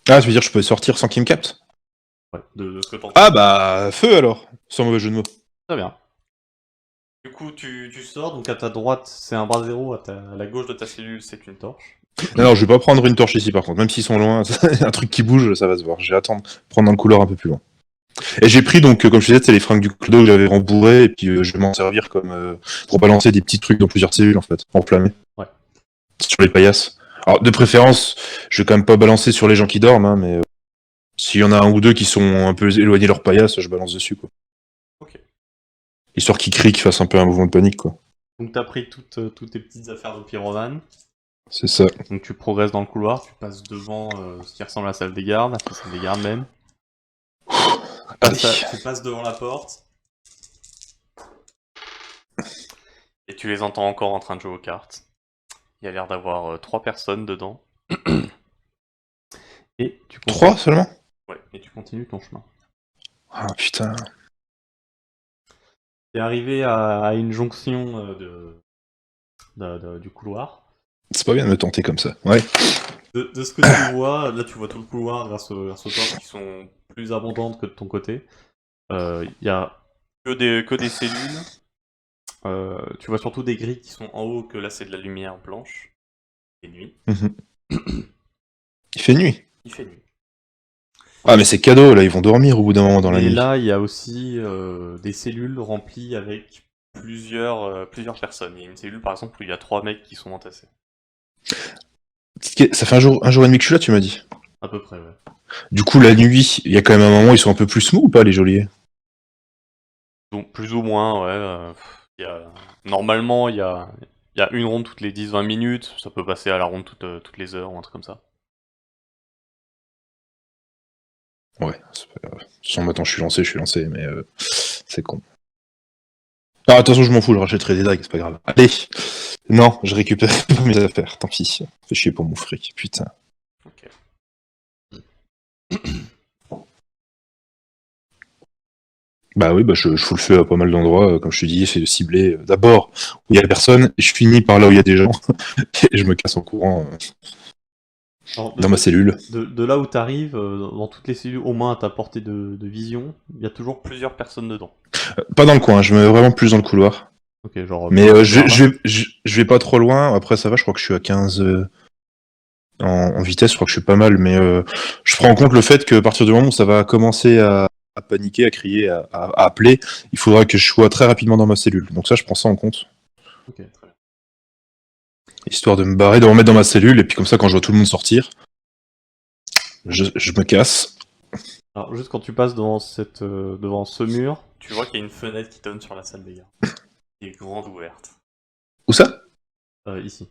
Ah, je veux dire, je peux sortir sans qu'ils me captent? Ouais, de ce que t'entends. Ah bah, feu alors, sans mauvais jeu de mots. Très bien. Du coup, tu sors, donc à ta droite, c'est un bras zéro, à la gauche de ta cellule, c'est une torche. Non, je vais pas prendre une torche ici par contre, même s'ils sont loin, un truc qui bouge, ça va se voir. Je vais attendre, prendre dans le couloir un peu plus loin. Et j'ai pris donc, comme je disais, c'est les fringues du clodo que j'avais rembourré, et puis je vais m'en servir comme pour balancer des petits trucs dans plusieurs cellules en fait, enflammés. Ouais. Sur les paillasses. Alors de préférence, je vais quand même pas balancer sur les gens qui dorment, hein, mais s'il y en a un ou deux qui sont un peu éloignés de leur paillasse, je balance dessus quoi. Ok. Histoire qu'ils crient, qu'ils fassent un peu un mouvement de panique quoi. Donc t'as pris toutes tes petites affaires de pyromane. C'est ça. Donc tu progresses dans le couloir, tu passes devant ce qui ressemble à la salle des gardes, la salle des gardes même. Tu passes devant la porte. Et tu les entends encore en train de jouer aux cartes. Il y a l'air d'avoir 3 personnes dedans. Et tu continues. 3 seulement? Ouais, et tu continues ton chemin. Ah putain. T'es arrivé à une jonction du couloir. C'est pas bien de me tenter comme ça. Ouais. De ce que tu vois, là tu vois tout le couloir grâce aux portes qui sont plus abondantes que de ton côté. Il y a que des cellules. Tu vois surtout des grilles qui sont en haut, que là c'est de la lumière blanche. Et nuit. Il fait nuit. Il fait nuit. Ah mais c'est cadeau, là ils vont dormir au bout d'un moment dans la Et nuit. là il y a aussi des cellules remplies avec plusieurs personnes. Il y a une cellule par exemple où il y a 3 mecs qui sont entassés. Ça fait un jour et demi que je suis là, tu m'as dit. À peu près, ouais. Du coup la nuit, il y a quand même un moment où ils sont un peu plus smooth ou pas les geôliers? Donc plus ou moins, ouais. Normalement il y a une ronde toutes les 10-20 minutes, ça peut passer à la ronde toutes les heures ou un truc comme ça. Ouais, c'est pas grave. De toute façon maintenant je suis lancé, mais c'est con. Ah attention je m'en fous, je rachèterai des dagues, c'est pas grave. Allez. Non, je récupère mes affaires, tant pis. Fais chier pour mon fric, putain. Ok. Bah oui, bah je fous le feu à pas mal d'endroits, comme je te dis, c'est ciblé d'abord où il y a personne, et je finis par là où il y a des gens, et je me casse en courant Alors, dans ma cellule. De là où t'arrives, dans toutes les cellules, au moins à ta portée de vision, il y a toujours plusieurs personnes dedans. Pas dans le coin, je me mets vraiment plus dans le couloir. Ok, genre. Mais je vais pas trop loin, après ça va, je crois que je suis à 15 en vitesse, je crois que je suis pas mal, mais je prends en compte le fait qu'à partir du moment où ça va commencer à paniquer, à crier, à appeler, il faudra que je sois très rapidement dans ma cellule. Donc ça, je prends ça en compte. Ok, très bien. Histoire de me barrer, de me remettre dans ma cellule, et puis comme ça, quand je vois tout le monde sortir, je me casse. Alors, juste quand tu passes devant devant ce mur, tu vois qu'il y a une fenêtre qui donne sur la salle des gardes. Qui est grande ouverte. Où ça? Ici.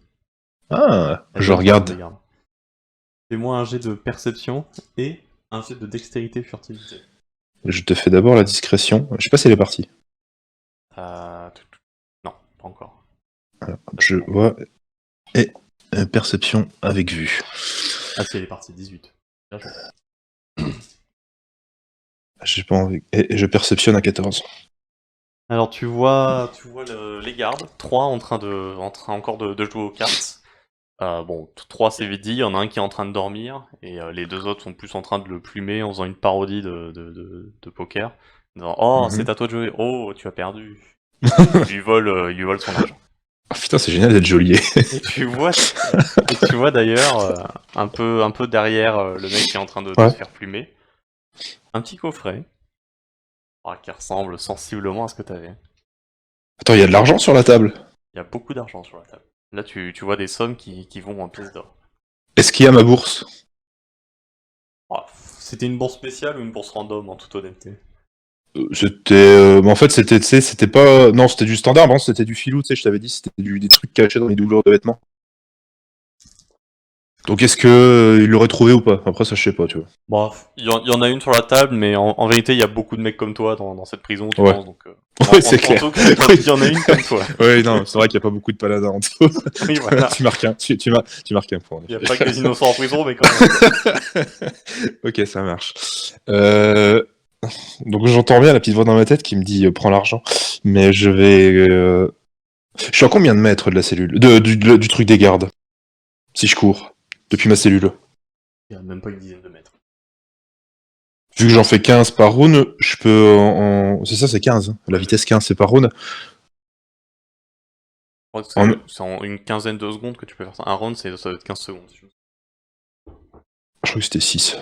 Ah, Elle je donne sur la salle regarde. des gardes. Fais-moi un jet de perception et un jet de dextérité furtivité. Je te fais d'abord la discrétion. Je sais pas si elle est partie. Non, pas encore. Alors, je vois. Et perception avec vue. Ah si, elle est partie, 18. Bien joué. J'ai pas envie. Et je perceptionne à 14. Alors tu vois les gardes, 3 en train encore de jouer aux cartes. Bon, 3 c'est vite dit, il y en a un qui est en train de dormir, et les deux autres sont plus en train de le plumer en faisant une parodie de poker. En disant, oh, c'est à toi de jouer, oh, tu as perdu. Il lui vole son argent. Ah, putain, c'est génial d'être geôlier. Et tu vois d'ailleurs, un peu derrière le mec qui est en train de Ouais. se faire plumer, un petit coffret qui ressemble sensiblement à ce que t'avais. Attends, il y a de l'argent sur la table. Il y a beaucoup d'argent sur la table. Là, tu vois des sommes qui vont en pièces d'or. Est-ce qu'il y a ma bourse? C'était une bourse spéciale ou une bourse random, en toute honnêteté? C'était. Mais en fait, c'était, tu sais, c'était pas. Non, c'était du standard, avant, c'était du filou, tu sais, je t'avais dit, c'était des trucs cachés dans les doublures de vêtements. Donc est-ce que il l'aurait trouvé ou pas? Après, ça, je sais pas, tu vois. Bon, il y en a une sur la table, mais en vérité, il y a beaucoup de mecs comme toi dans cette prison, tu Ouais. penses, donc... Ouais, c'est clair. En tout cas, il y en a une comme toi. Ouais, non, c'est vrai qu'il n'y a pas beaucoup de paladins en dessous. Oui, voilà. tu marques tu marques un point. Il n'y a pas que des innocents en prison, mais quand même. Ok, ça marche. Donc j'entends bien la petite voix dans ma tête qui me dit prends l'argent, mais je vais. Je suis à combien de mètres de la cellule, du truc des gardes, si je cours depuis ma cellule. Il n'y a même pas une dizaine de mètres. Vu que j'en fais 15 par round, je peux c'est ça, c'est 15. La vitesse 15, c'est par round. Je crois que En- c'est en une quinzaine de secondes que tu peux faire ça. Un round, ça doit être 15 secondes. Je crois que c'était 6.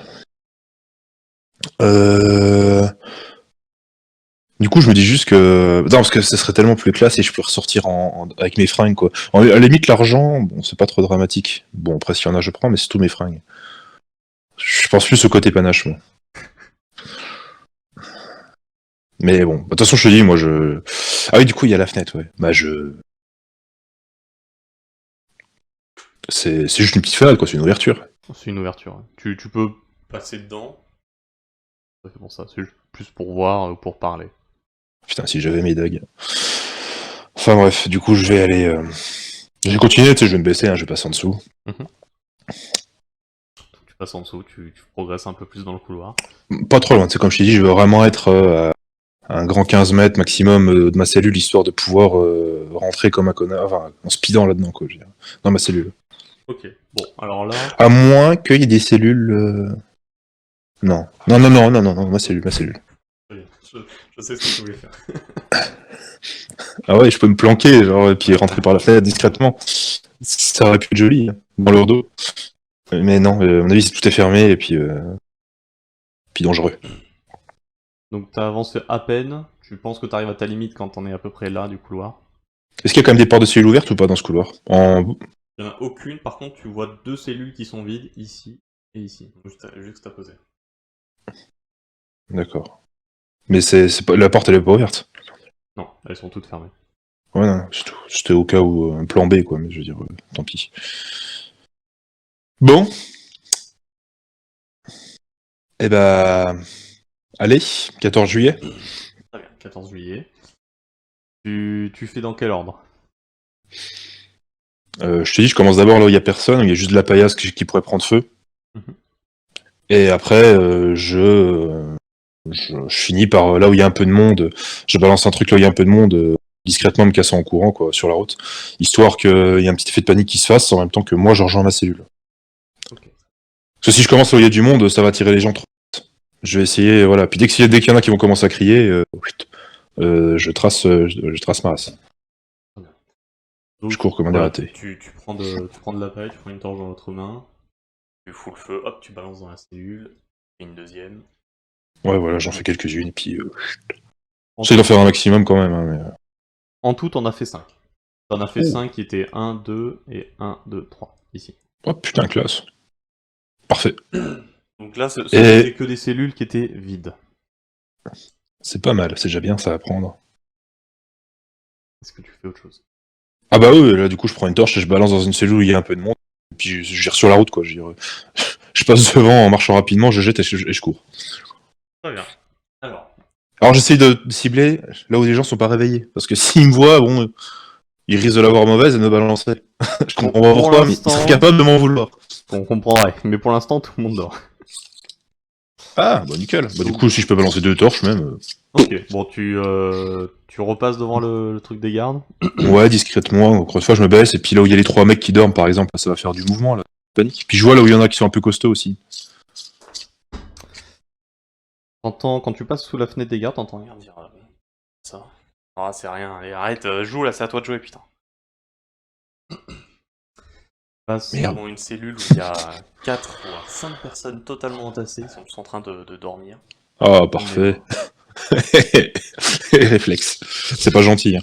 Euh... Du coup, je me dis juste que. Non, parce que ça serait tellement plus classe et je peux ressortir avec mes fringues, quoi. À la limite, l'argent, bon, c'est pas trop dramatique. Bon, après, s'il y en a, je prends, mais c'est tous mes fringues. Je pense plus au côté panache, moi. Mais bon, de toute façon, je te dis, moi, je. Ah oui, du coup, il y a la fenêtre, ouais. Bah, je. C'est juste une petite fenêtre, quoi, c'est une ouverture. C'est une ouverture. Ouais. Tu peux passer dedans. C'est pour ça, c'est juste plus pour voir ou pour parler. Putain, si j'avais mes dagues. Enfin bref, du coup, je vais aller. Je vais continuer, tu sais, je vais me baisser, hein, je vais passer en dessous. Tu passes en dessous, tu progresses un peu plus dans le couloir. Pas trop loin, tu sais, comme je t'ai dit, je veux vraiment être à un grand 15 mètres maximum de ma cellule, histoire de pouvoir rentrer comme un connard, enfin, en speedant là-dedans, quoi, je veux dire, dans ma cellule. Ok, bon, alors là... À moins qu'il y ait des cellules. Non. Non, ma cellule, ma cellule. Je sais ce que tu voulais faire. Ah ouais, je peux me planquer, genre, et puis rentrer par la fenêtre discrètement. Ça aurait pu être joli, hein, dans leur dos. Mais non, à mon avis, tout est fermé, et puis dangereux. Donc t'as avancé à peine, tu penses que t'arrives à ta limite quand t'en es à peu près là du couloir. Est-ce qu'il y a quand même des portes de cellules ouvertes ou pas dans ce couloir? Il n'y en a aucune, par contre tu vois deux cellules qui sont vides, ici et ici, juste à poser. D'accord. Mais c'est pas... la porte, elle est pas ouverte. Non, elles sont toutes fermées. Ouais, non, c'est tout. C'était au cas où un plan B, quoi, mais je veux dire, tant pis. Bon. Eh ben. Allez, 14 juillet. Très bien, 14 juillet. Tu fais dans quel ordre? Je te dis, je commence d'abord là où il y a personne, où il y a juste de la paillasse qui pourrait prendre feu. Mhm. Et après, je finis par là où il y a un peu de monde. Je balance un truc là où il y a un peu de monde, discrètement me cassant en courant, quoi, sur la route. Histoire qu'il y ait un petit effet de panique qui se fasse en même temps que moi je rejoins ma cellule. Ok. Parce que si je commence là où il y a du monde, ça va attirer les gens trop vite. Je vais essayer, voilà. Puis dès qu'il y en a qui vont commencer à crier, je trace ma race. Très bien. Donc, Je cours comme un voilà, dératé. tu prends de la paille, tu prends une torche dans l'autre main, tu fous le feu, hop, tu balances dans la cellule, et une deuxième. Ouais, voilà, j'en fais quelques-unes, et puis En j'essaie d'en tout, faire un maximum quand même. Hein, mais... en tout, t'en as fait 5. T'en as fait Ouh. 5 qui étaient 1, 2 et 1, 2, 3, ici. Oh putain, classe. Parfait. Donc là, ce Et n'était que des cellules qui étaient vides. c'est pas mal, c'est déjà bien, ça va prendre. Est-ce que tu fais autre chose? Ah bah oui, là du coup je prends une torche et je balance dans une cellule où il y a un peu de monde, et puis je gère sur la route quoi, je passe devant en marchant rapidement, je jette et je cours. Très bien. Alors, Alors j'essaye de cibler là où les gens sont pas réveillés, parce que s'ils me voient, bon, ils risquent de l'avoir mauvaise et de me balancer. Je comprends pas pour pourquoi, mais ils l'instant, sont capables de m'en vouloir. on comprendrait. Mais pour l'instant, tout le monde dort. Ah bah nickel, bah du coup si je peux balancer deux torches même, Ok, bon, tu repasses devant le truc des gardes. ouais discrètement, encore une fois je me baisse, et puis là où il y a les trois mecs qui dorment par exemple, ça va faire du mouvement là, panique. Puis je vois là où il y en a qui sont un peu costauds aussi. Quand tu passes sous la fenêtre des gardes, t'entends rien dire ça. Ah, c'est rien, allez, arrête, joue là, c'est à toi de jouer, putain. Passe Merde. devant une cellule où il y a 4 ou 5 personnes totalement entassées, ils sont tous en train de dormir. Ah, parfait. Réflexe. C'est pas gentil. Hein.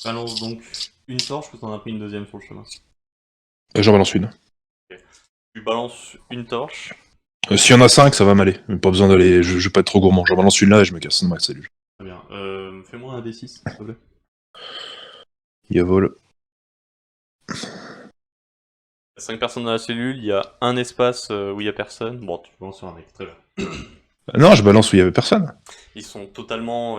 Balance donc une torche ou t'en as pris une deuxième sur le chemin. J'en balance une. Tu balances une torche. S'il y en a 5, ça va m'aller. Pas besoin d'aller. Je vais pas être trop gourmand. J'en balance une là et je me casse dans ma cellule. Très bien. Fais-moi un D6, s'il te plaît. Il y a vol. 5 personnes dans la cellule, il y a un espace où il y a personne. Bon, tu balances sur un mec, très bien. Non, je balance où il y avait personne. Ils sont totalement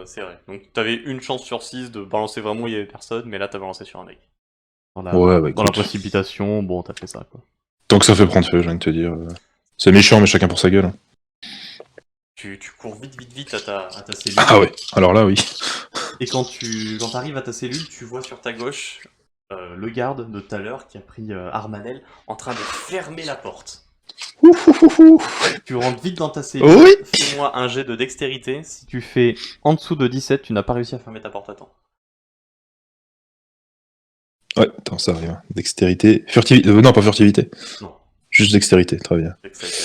serrés. Donc t'avais une chance sur 6 de balancer vraiment où il y avait personne, mais là t'as balancé sur un mec. Ouais, bah, Dans la écoute. précipitation, bon, t'as fait ça, quoi. Tant que ça fait prendre feu, je viens de te dire. C'est méchant, mais chacun pour sa gueule. Hein. Tu cours vite à ta cellule. Ah ouais, alors là, oui. Et quand t'arrives à ta cellule, tu vois sur ta gauche le garde de tout à l'heure qui a pris Armanel en train de fermer la porte. Tu rentres vite dans ta cellule. Oui. Fais-moi un jet de dextérité. Si tu fais en dessous de 17, tu n'as pas réussi à fermer ta porte à temps. Ouais, attends, ça arrive. Dextérité. Furtivité. Non, pas furtivité. Non. Juste dextérité, très bien. Dextérité.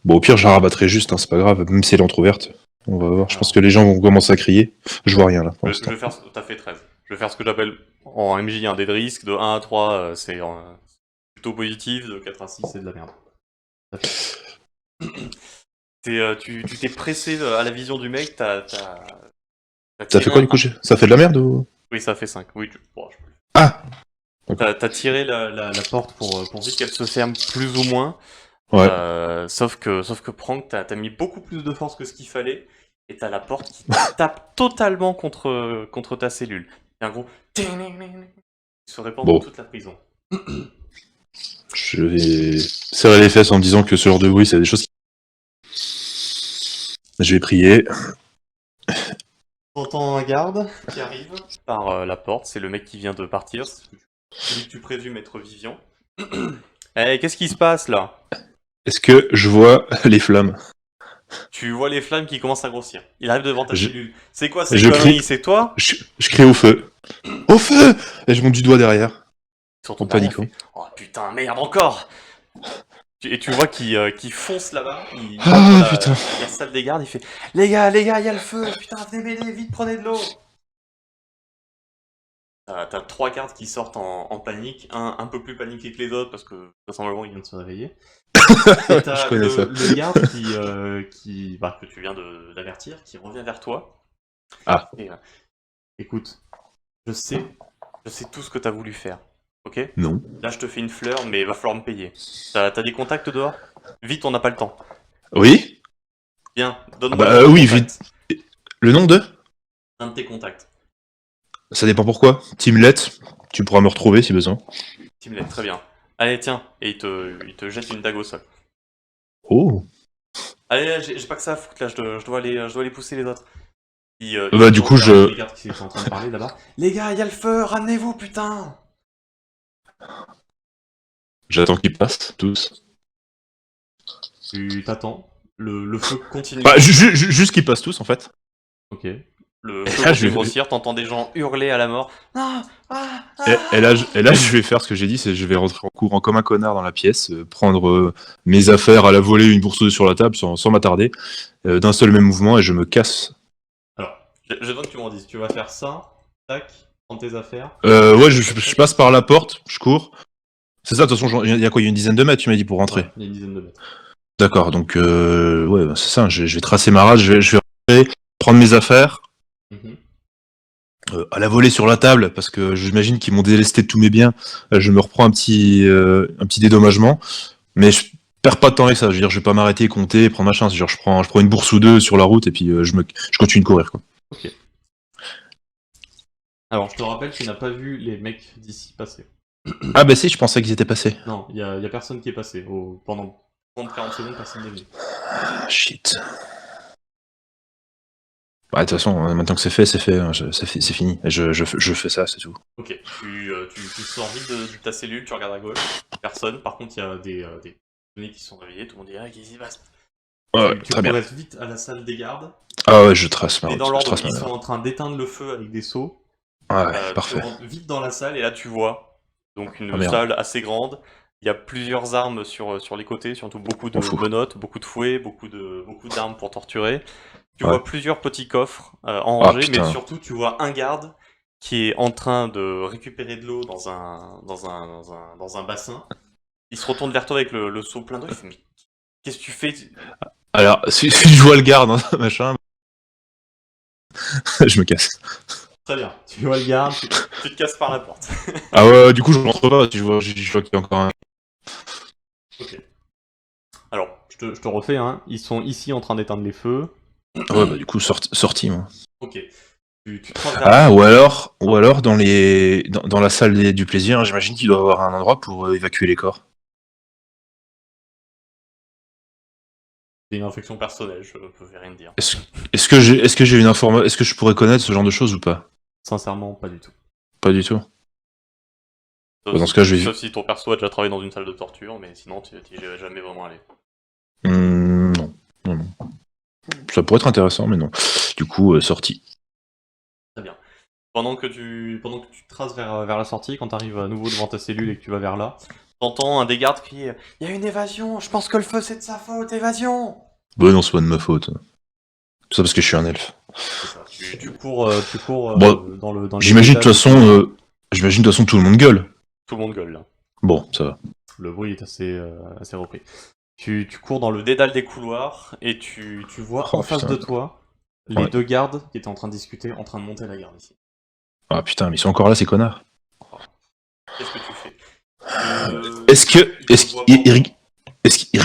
Bon, au pire, je la rabattrai juste, hein, c'est pas grave, même si elle est entrouverte. On va voir. Je pense que les gens vont commencer à crier. Je vois rien là pour Je l'instant. vais faire. T'as fait 13. Je vais faire ce que j'appelle en MJ un dé de risque. De 1 à 3, c'est plutôt positif. De 4 à 6, c'est de la merde. Tu t'es pressé à la vision du mec. T'as Ça fait quoi du coup ça fait de la merde ou... Oui, ça fait 5. Oui, bon, Ah. T'as tiré la porte pour vite qu'elle se ferme plus ou moins. Ouais. Sauf que Prank, t'as mis beaucoup plus de force que ce qu'il fallait. Et t'as la porte qui tape totalement contre ta cellule. Et un gros qui se répand dans toute la prison. Je vais serrer les fesses en me disant que ce genre de bruit, c'est des choses qui... Je vais prier. T'entends un garde qui arrive par la porte. C'est le mec qui vient de partir. Celui que tu présumes être Vivian. Eh, qu'est-ce qui se passe là? Est-ce que je vois les flammes? Tu vois les flammes qui commencent à grossir. Il arrive devant ta Je- cellule. C'est quoi ces je conneries? crie. C'est toi? Je crie au feu. Au feu! Et je monte du doigt derrière. Sur En ton derrière, paniquant. fait, oh putain, merde encore! Et tu vois qu'il fonce là-bas, il Ah, entre putain. la salle des gardes, il fait les gars, il y a le feu, putain, venez m'aider, vite, prenez de l'eau! T'as 3 gardes qui sortent en panique, un peu plus paniqué que les autres parce que vraisemblablement il vient de se réveiller. Et t'as Je connais ça. le garde que tu viens d'avertir, qui revient vers toi. Ah. Et, écoute, je sais tout ce que t'as voulu faire, ok? Non. Là, je te fais une fleur, mais il va falloir me payer. T'as des contacts dehors? Vite, on n'a pas le temps. Oui? Bien, Ah donne-moi bah le oui, contact. vite. Le nom de? Un de tes contacts. Ça dépend pourquoi. Teamlet, tu pourras me retrouver si besoin. Timlet, très bien. Allez, tiens, et il te jette une dague au sol. Oh. Allez, j'ai pas que ça à foutre là, je dois aller pousser les autres. Bah, du coup, je... Les gardes qui sont en train de parler là-bas. Les gars, il y a le feu, ramenez-vous, putain! J'attends qu'ils passent, tous. Tu t'attends. Le feu continue. Bah, juste qu'ils passent tous, en fait. Ok. Le Et feu là, continue de grossir, t'entends des gens hurler à la mort. Non! Et là, je vais faire ce que j'ai dit, c'est je vais rentrer en courant comme un connard dans la pièce, prendre mes affaires à la volée, une bourse sur la table, sans m'attarder, d'un seul même mouvement, et je me casse. Alors, je veux que tu m'en dises. Tu vas faire ça, tac, prendre tes affaires. Ouais, je passe par la porte, je cours. C'est ça, de toute façon, il y a quoi, il y a une dizaine de mètres, tu m'as dit, pour rentrer. Ouais, il y a une dizaine de mètres. D'accord, donc, ouais, c'est ça, je vais tracer ma rade, je vais rentrer, prendre mes affaires, Mhm. à la volée sur la table, parce que j'imagine qu'ils m'ont délesté de tous mes biens, je me reprends un petit dédommagement, mais je perds pas de temps avec ça, je veux dire, je vais pas m'arrêter, compter, prendre ma chance, genre je prends une bourse ou deux sur la route, et puis je continue de courir, quoi. Ok. Alors, je te rappelle, tu n'as pas vu les mecs d'ici passer. Ah bah si, je pensais qu'ils étaient passés. Non, il y a personne qui est passé. Pendant 30-40 secondes, personne n'est venu. Ah, shit. Bah, de toute façon, maintenant que c'est fait, hein, c'est fini. Je fais ça, c'est tout. Ok, tu sors vite de ta cellule, tu regardes à gauche, personne. Par contre, il y a des données qui sont réveillés, tout le monde dit ah, qu'est-ce qui se passe? Ouais, Tu très bien. progresses vite à la salle des gardes. Ah ouais, je trace ma Et route. dans Je l'ordre, trace ma ils sont route. en train d'éteindre le feu avec des seaux. Ouais, Tu parfait. rentres vite dans la salle et là tu vois donc une Ah merde. salle assez grande. Il y a plusieurs armes sur les côtés, surtout beaucoup de On fout. menottes, beaucoup de fouets, beaucoup d'armes pour torturer. Tu Ouais. vois plusieurs petits coffres en Ah rangée, mais putain. surtout tu vois un garde qui est en train de récupérer de l'eau dans un bassin. Il se retourne vers toi avec le seau plein d'eau. Il fait mais qu'est-ce que tu fais? Alors, si je vois le garde, hein, machin, je me casse. Très bien. Tu vois le garde, tu te casses par la porte. Ah ouais, du coup, je rentre pas si je vois qu'il y a encore un. Ok. Alors, je te refais, hein. Ils sont ici en train d'éteindre les feux. Ah ouais, bah du coup, sorti, moi. Ok. Tu te rends vers la Ah, sortie. ou alors dans la salle du plaisir, j'imagine qu'il doit y avoir un endroit pour évacuer les corps. C'est une infection personnelle, je peux rien te dire. Est-ce est-ce que j'ai une information, est-ce que je pourrais connaître ce genre de choses ou pas? Sincèrement, pas du tout. Pas du tout. Sauf Bah, dans si, ce cas, je vais. sauf si ton perso a déjà travaillé dans une salle de torture, mais sinon, tu n'y es jamais vraiment allé. Non. Non, non. Ça pourrait être intéressant, mais non. Du coup, sorti. Très bien. Pendant que tu traces vers la sortie, quand tu arrives à nouveau devant ta cellule et que tu vas vers là, t'entends un des gardes crier Il y a une évasion, je pense que le feu c'est de sa faute, évasion! Bah non, c'est pas de ma faute. Tout ça parce que je suis un elfe. C'est ça. Tu cours Bon, dans les j'imagine de étages toute des façon, couloirs. tout le monde gueule. Tout le monde gueule là. Bon, ça va. Le bruit est assez repris. Tu cours dans le dédale des couloirs et tu vois en Oh face putain. de toi les Ouais. deux gardes qui étaient en train de discuter, en train de monter la garde ici. Ah putain, mais ils sont encore là, ces connards. Qu'est-ce que tu fais? Est-ce que, Ils te voient pas encore. est-ce qu'ils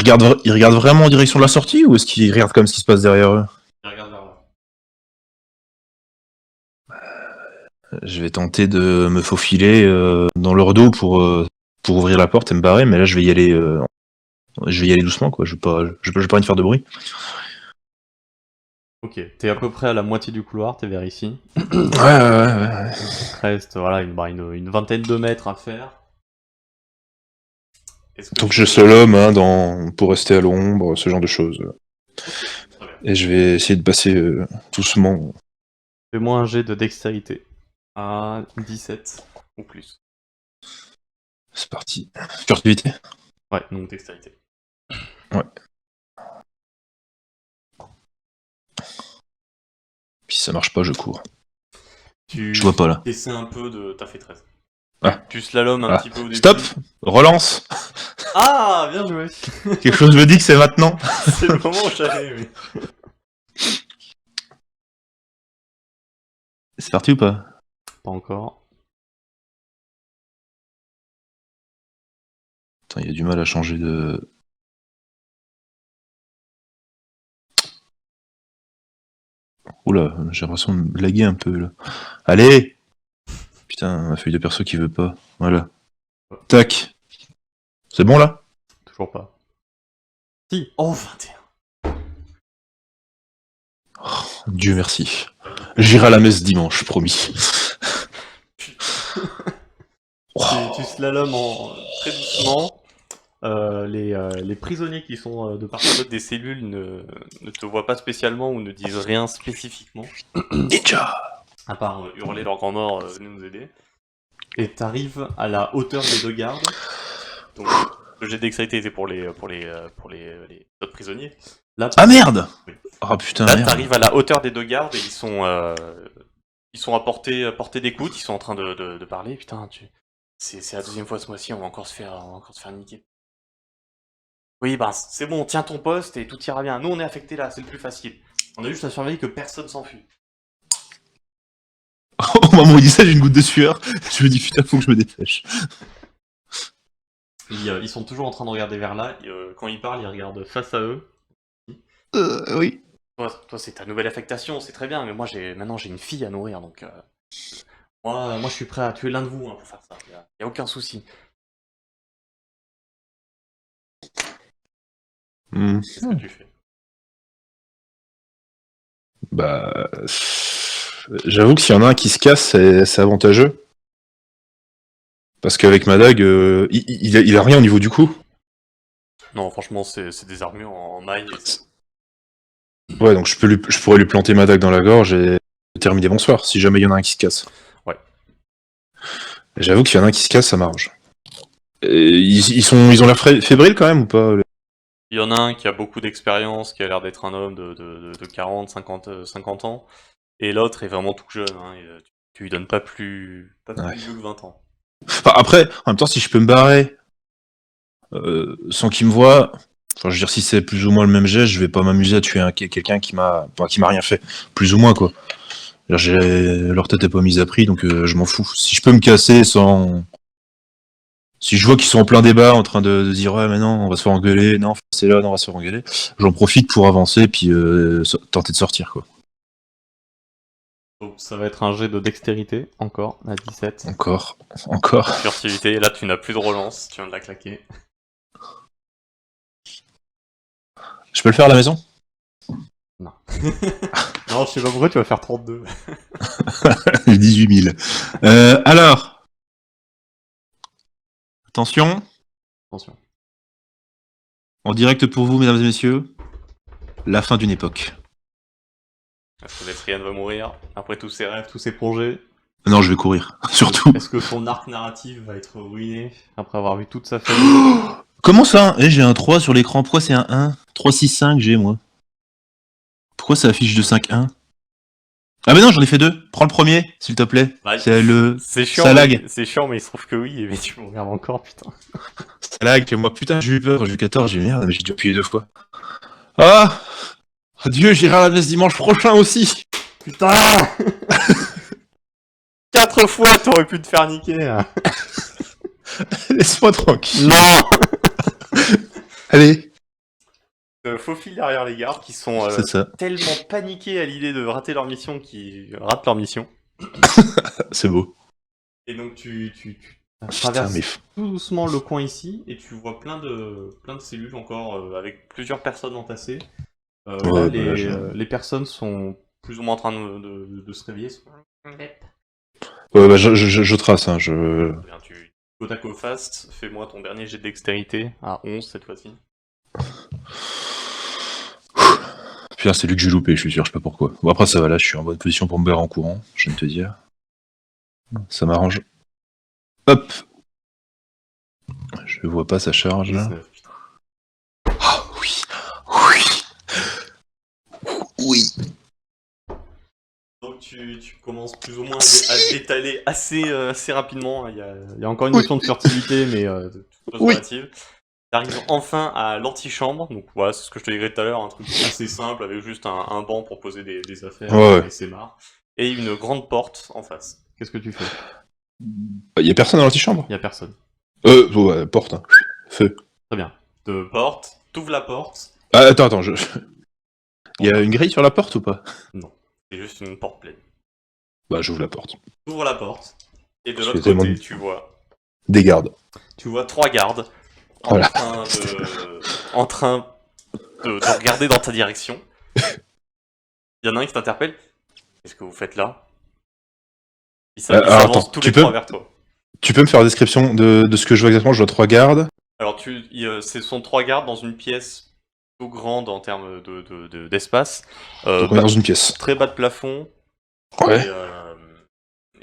regardent vraiment en direction de la sortie ou est-ce qu'ils regardent comme ce qui se passe derrière eux? Ils regardent vers là. Je vais tenter de me faufiler dans leur dos pour ouvrir la porte et me barrer, mais là je vais y aller doucement quoi. Je vais pas rien faire de bruit. Ok, t'es à peu près à la moitié du couloir, t'es vers ici. Ouais. Il te reste voilà, une vingtaine de mètres à faire. Est-ce que Donc tu je veux... slalom pour rester à l'ombre, ce genre de choses. Très bien. Et je vais essayer de passer doucement. Fais-moi un jet de dextérité à 17 ou plus. C'est parti. Furtivité. Ouais, donc dextérité. Ouais. Puis si ça marche pas, je cours. Je vois pas là. Essaies un peu de... T'as fait 13. Ah. Tu slalomes un Ah. petit peu au début. Stop. Relance. Ah, bien joué. Quelque chose me dit que c'est maintenant. C'est le moment où j'allais, mais... C'est parti ou pas? Pas encore. Attends, il y a du mal à changer de. Oula, j'ai l'impression de me laguer un peu là. Allez. Putain, ma feuille de perso qui veut pas. Voilà. Tac. C'est bon là? Toujours pas. Si. Oh, 21. Dieu merci. J'irai à la messe dimanche, promis. Tu slalomes très doucement. Les prisonniers qui sont de part et d'autre des cellules ne te voient pas spécialement ou ne disent rien spécifiquement, Ninja. à part hurler leur grand mort, venez nous aider. Et t'arrives à la hauteur des deux gardes. Donc, le jet de dextérité était pour les autres prisonniers. Là, Ah merde. oui. Ah putain, Là, merde. t'arrives à la hauteur des deux gardes et ils sont à portée d'écoute, ils sont en train de parler. Putain, c'est la deuxième fois ce mois-ci, on va encore se faire niquer. Oui, bah c'est bon, tiens ton poste et tout ira bien. Nous, on est affectés là, c'est le plus facile. On a juste à surveiller que personne s'enfuit. Au moment où il dit ça, j'ai une goutte de sueur. Je me dis putain, faut que je me dépêche. Ils sont toujours en train de regarder vers là. Quand ils parlent, ils regardent face à eux. Oui. Toi, c'est ta nouvelle affectation, c'est très bien, mais maintenant j'ai une fille à nourrir, donc moi, je suis prêt à tuer l'un de vous pour faire ça. Y a aucun souci. Qu'est-ce que tu fais? Bah. J'avoue que s'il y en a un qui se casse, c'est avantageux. Parce qu'avec ma dague, il a rien au niveau du cou. Non, franchement, c'est des armures en maille. Ouais, donc je pourrais lui planter ma dague dans la gorge et terminer bonsoir, si jamais il y en a un qui se casse. Ouais. J'avoue qu'il y en a un qui se casse, ça m'arrange. Ils ont l'air fébriles quand même ou pas? Il y en a un qui a beaucoup d'expérience, qui a l'air d'être un homme de 40, 50 ans, et l'autre est vraiment tout jeune, hein, et, tu lui donnes pas plus Ouais. vieux que 20 ans. Enfin, après, en même temps, si je peux me barrer sans qu'il me voie, enfin, je veux dire, si c'est plus ou moins le même geste, je vais pas m'amuser à tuer quelqu'un qui m'a rien fait. Plus ou moins, quoi. Leur tête est pas mise à prix, donc je m'en fous. Si je peux me casser sans... Si je vois qu'ils sont en plein débat, en train de dire ouais mais non, on va se faire engueuler, non, c'est là, non, on va se faire engueuler, j'en profite pour avancer puis tenter de sortir, quoi. Donc ça va être un jet de dextérité, encore, à 17. Encore. Furtivité, là tu n'as plus de relance, tu viens de la claquer. Je peux le faire à la maison? Non. Non, je sais pas pourquoi tu vas faire 32. 18 000. Alors. Attention. Attention. En direct pour vous, mesdames et messieurs. La fin d'une époque. Est-ce que Vetrian va mourir après tous ses rêves, tous ses projets? Non, je vais courir, surtout. Est-ce que son arc narratif va être ruiné après avoir vu toute sa famille? Comment ça? J'ai un 3 sur l'écran, pourquoi c'est un 1? 3, 6, 5, j'ai moi. Pourquoi ça affiche de 5, 1? Ah mais non, j'en ai fait 2. Prends le premier, s'il te plaît. Bah, C'est chiant, ça lag. C'est chiant, mais il se trouve que oui, mais tu me regardes encore, putain. Ça lag, moi putain, j'ai eu peur, j'ai eu 14, j'ai eu merde, mais j'ai dû appuyer 2 fois. Ah! Adieu, j'irai à la messe dimanche prochain aussi! Putain! 4 fois, t'aurais pu te faire niquer, hein. Laisse-moi tranquille. Non! Allez. Faufile derrière les gardes qui sont C'est ça. tellement paniqués à l'idée de rater leur mission qu'ils ratent leur mission. C'est beau. Et donc tu Putain, traverses mais... tout doucement le coin ici et tu vois plein de cellules encore avec plusieurs personnes entassées. Ouais, Les personnes sont plus ou moins en train de se réveiller. Ouais, bah, je trace, hein, je... Bien, tu côte au fast, fais-moi ton dernier jet de dextérité à 11 cette fois-ci. Putain, c'est lui que j'ai loupé, je suis sûr, je sais pas pourquoi. Bon, après, ça va, là, je suis en bonne position pour me barrer en courant, je viens de te dire. Ça m'arrange. Hop! Je vois pas, ça charge, là. 19, putain. Ah, oui! Oui! Donc tu commences plus ou moins à t'étaler assez rapidement. Il y a encore une notion de furtivité, mais toute relative. T'arrives enfin à l'antichambre, donc voilà, c'est ce que je te disais tout à l'heure, un truc assez simple avec juste un banc pour poser des affaires, Ouais. et c'est marre. Et une grande porte en face. Qu'est-ce que tu fais? Y'a personne dans l'antichambre? Il y a personne. Ouais, porte, hein. Feu. Très bien. T'ouvres la porte. Ah, attends, Y'a une grille sur la porte ou pas? Non, c'est juste une porte pleine. Bah, j'ouvre la porte. T'ouvres la porte, et de Parce l'autre que tellement côté, de- tu vois Des gardes. 3 gardes en Voilà. train de regarder dans ta direction. Il y en a un qui t'interpelle. Qu'est-ce que vous faites là? Ils s'avancent attends, tous les 3 vers toi. Tu peux me faire une description de ce que je vois exactement? Je vois 3 gardes. Alors, ce sont 3 gardes dans une pièce plutôt grande en termes d'espace. Donc on est dans une pièce. Très bas de plafond. Ouais.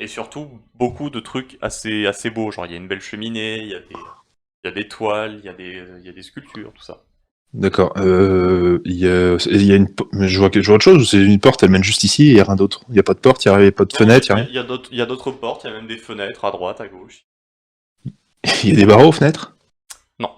Et surtout, beaucoup de trucs assez beaux. Genre, il y a une belle cheminée, il y a des toiles, il y a des sculptures, tout ça. D'accord. Il y a une... Mais je vois autre chose ou c'est une porte, elle mène juste ici et il y a rien d'autre? Il y a pas de porte, il y a pas de fenêtre, il y a rien? Il y a d'autres portes, il y a même des fenêtres à droite, à gauche. Il y a des barreaux aux fenêtres? Non.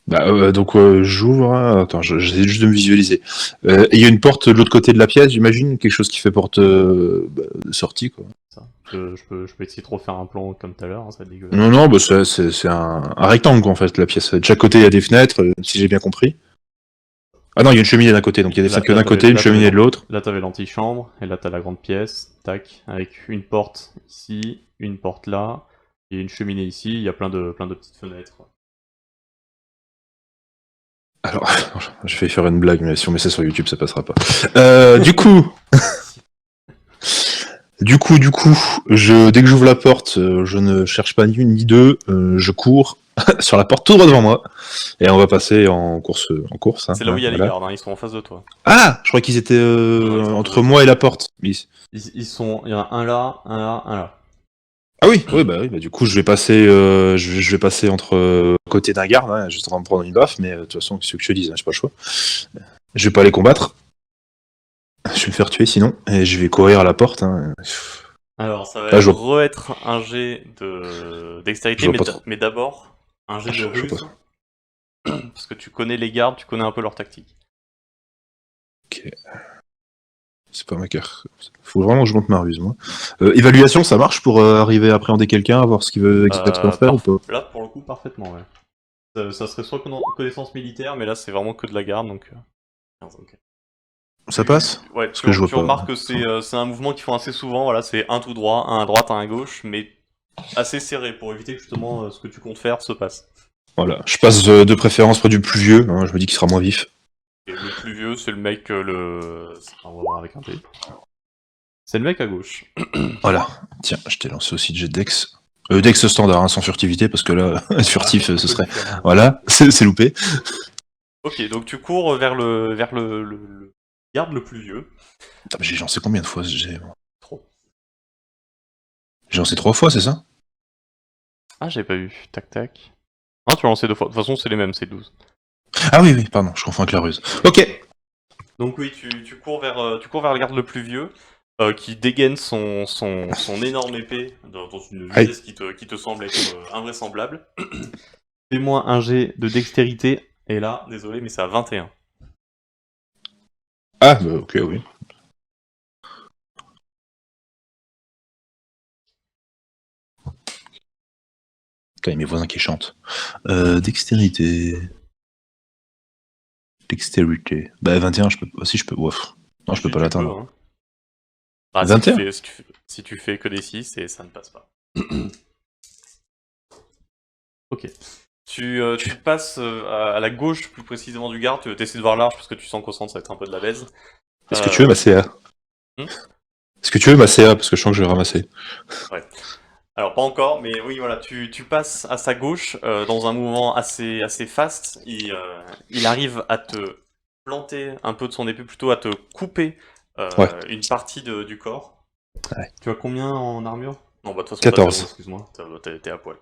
Bah, donc j'ouvre. Hein. Attends, j'essaie juste de me visualiser. Et il y a une porte de l'autre côté de la pièce, j'imagine, quelque chose qui fait porte de sortie, quoi. Ça. Je peux essayer de refaire un plan comme tout à l'heure, hein, ça va être dégueulasse. Non, bah c'est un rectangle, quoi, en fait, la pièce. De chaque côté, il y a des fenêtres, si j'ai bien compris. Ah non, il y a une cheminée d'un côté, donc il y a des fenêtres que d'un côté, une cheminée de l'autre. Là, t'avais l'antichambre, et là, t'as la grande pièce, tac, avec une porte ici, une porte là, et une cheminée ici, il y a plein de petites fenêtres. Alors, je vais faire une blague, mais si on met ça sur YouTube, ça passera pas. Du coup, dès que j'ouvre la porte, je ne cherche pas ni une ni deux, je cours sur la porte tout droit devant moi. Et on va passer en course. Hein, C'est là où il y a les voilà. gardes, hein, ils sont en face de toi. Ah, je crois qu'ils étaient Non, ils sont en entre face de moi et la porte. Ils sont. Il y en a un là, un là, un là. Ah oui, oui, bah du coup je vais passer, je vais passer entre côté d'un garde, hein, juste en train de prendre une baffe, mais de toute façon, qu'est-ce que je te dis, hein, j'ai pas le choix. Je vais pas les combattre. Je vais me faire tuer sinon, et je vais courir à la porte. Hein. Alors, ça va Là, je re-être un jet de dextérité, Je vois pas trop. mais d'abord, un jet de Je vois ruse. pas trop. Parce que tu connais les gardes, tu connais un peu leur tactique. Ok. C'est pas ma carte. Faut vraiment que je monte ma ruse, moi. Évaluation, ça marche pour arriver à appréhender quelqu'un, voir ce qu'il veut exactement faire ou pas? Là, pour le coup, parfaitement, ouais. Ça serait soit connaissance militaire, mais là, c'est vraiment que de la garde, donc... 15, ok. Ça passe? Ouais, Parce que je vois tu pas. remarques que c'est un mouvement qu'ils font assez souvent, voilà, c'est un tout droit, un à droite, un à gauche, mais assez serré, pour éviter que justement ce que tu comptes faire se passe. Voilà, je passe de préférence près du plus vieux, hein, je me dis qu'il sera moins vif. Et le plus vieux, c'est le mec, on va voir avec un T. C'est le mec à gauche. Voilà, tiens, je t'ai lancé aussi de jet de Dex. Dex standard, hein, sans furtivité, parce que là, être furtif, ce serait... Voilà, c'est loupé. Ok, donc tu cours vers le garde le plus vieux. Putain, mais j'ai lancé combien de fois ce jet? Trop. J'ai lancé 3 fois, c'est ça? Ah, j'avais pas vu. Tac, tac. Ah, tu as lancé 2 fois. De toute façon, c'est les mêmes, c'est 12. Ah oui, oui, pardon, je confonds avec la ruse. Ok. Donc oui, tu cours vers le garde le plus vieux, qui dégaine son énorme épée dans une vitesse qui te semble être invraisemblable. Fais-moi un jet de dextérité, et là, désolé, mais c'est à 21. Ah, bah, ok, oui. Putain, il y a mes voisins qui chantent. Dextérité... Dextérité... Bah, 21, je peux... Ah, si, je peux... Ouf. Non, je peux pas l'atteindre. Hein. Ah, 21 si tu fais que des 6, et ça ne passe pas. Ok. Tu passes à la gauche, plus précisément du garde, tu essaies de voir large parce que tu sens qu'au centre ça va être un peu de la baise. Est-ce que tu veux ma CA? Est-ce que tu veux ma CA? Parce que je sens que je vais ramasser. Ouais. Alors pas encore, mais oui voilà, tu passes à sa gauche dans un mouvement assez fast. Il arrive à te planter un peu de son épée, plutôt à te couper Ouais. une partie du corps. Ouais. Tu as combien en armure? Non, bah de toute façon, 14. Excuse-moi, t'es à poil.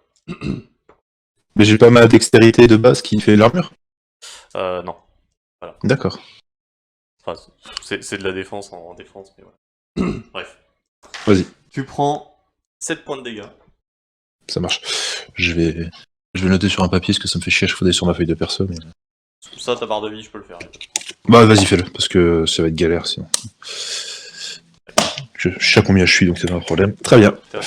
Mais j'ai pas ma dextérité de base qui fait l'armure? Non. Voilà. D'accord. Enfin, c'est de la défense en défense, mais voilà. Bref. Vas-y. Tu prends 7 points de dégâts. Ça marche. Je vais le noter sur un papier, parce que ça me fait chier à chaque fois d'aller sur ma feuille de perso. Mais... Ça, ta barre de vie, je peux le faire. Bah vas-y, fais-le, parce que ça va être galère sinon. Je sais à combien je suis, donc c'est pas un problème. Très bien. T'es à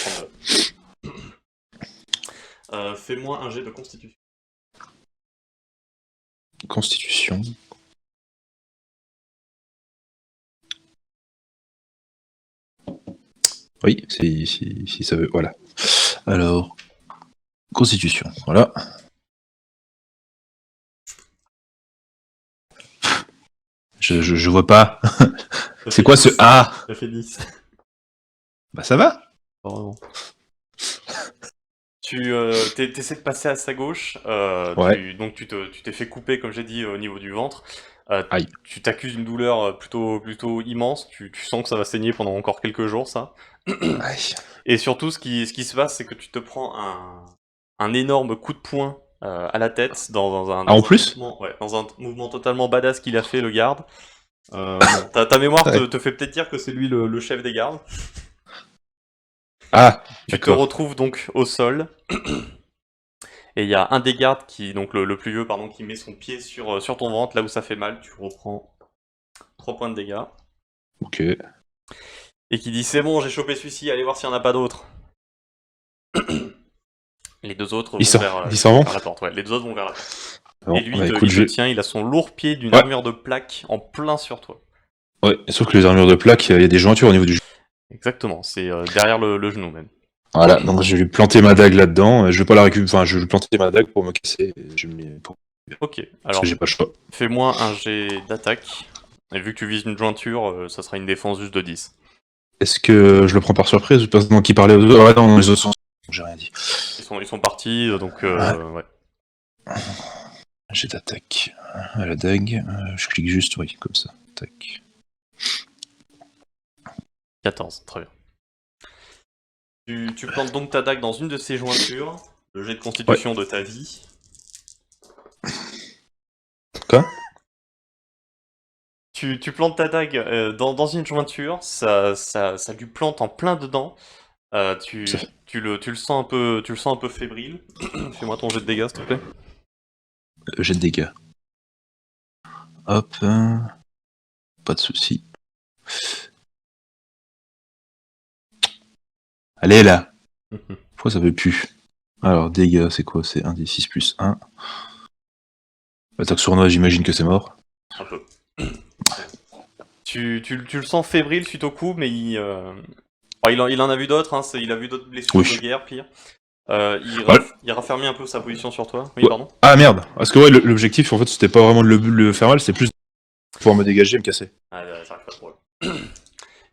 32. Fais-moi un jet de constitution. Constitution. Oui, si ça veut, voilà. Alors, constitution, voilà. Je vois pas. C'est quoi ce A? Ça fait 10. Bah ça va. Pas vraiment. Tu essaies de passer à sa gauche, Ouais. donc tu t'es fait couper, comme j'ai dit, au niveau du ventre. Aïe. Tu t'accuses une douleur plutôt immense, tu sens que ça va saigner pendant encore quelques jours, ça. Aïe. Et surtout, ce qui se passe, c'est que tu te prends un énorme coup de poing à la tête dans un mouvement totalement badass qu'il a fait, le garde. Bon, ta mémoire te fait peut-être dire que c'est lui le chef des gardes. Ah, tu te retrouves donc au sol. Et il y a un des gardes donc le plus vieux, pardon, qui met son pied sur ton ventre, là où ça fait mal. Tu reprends 3 points de dégâts. Ok. Et qui dit: c'est bon, j'ai chopé celui-ci, allez voir s'il n'y en a pas d'autres. Les deux autres vont vers la porte. Ouais, les deux autres vont vers la porte. Bon, et lui, il te tient, il a son lourd pied d'une armure de plaque en plein sur toi. Ouais, sauf que les armures de plaque, il y a des jointures au niveau du genou. Exactement, c'est derrière le genou même. Voilà, donc je vais lui planter ma dague là-dedans. Je vais pas la récupérer, enfin, je vais lui planter ma dague pour me casser. Ok, alors parce que j'ai pas le choix. Fais-moi un jet d'attaque. Et vu que tu vises une jointure, ça sera une défense juste de 10. Est-ce que je le prends par surprise ou personne qui parlait aux autres? Ah non, les autres sont... J'ai rien dit. Ils sont partis, donc ouais. J'ai d'attaque à la dague. Je clique juste, oui, comme ça. Tac. 14, très bien. Tu plantes donc ta dague dans une de ses jointures. Le jet de constitution de ta vie. Quoi? Tu plantes ta dague dans une jointure, ça lui plante en plein dedans. Tu le sens un peu fébrile. Fais-moi ton jet de dégâts, s'il te plaît. Jet de dégâts. Hop. Pas de soucis. Allez là. Pourquoi ça veut plus? Alors, dégâts, c'est quoi? C'est 1d6 plus 1. Attaque sournoise, j'imagine que c'est mort. Un peu. Tu le sens fébrile suite au coup, mais il en a vu d'autres, hein, il a vu d'autres blessures de guerre, pire. Il raffermit un peu sa position sur toi. Oui, pardon. Ah merde. Parce que l'objectif, en fait, c'était pas vraiment de le faire mal, c'est plus de pouvoir me dégager et me casser. Ah, ça arrive pas de problème.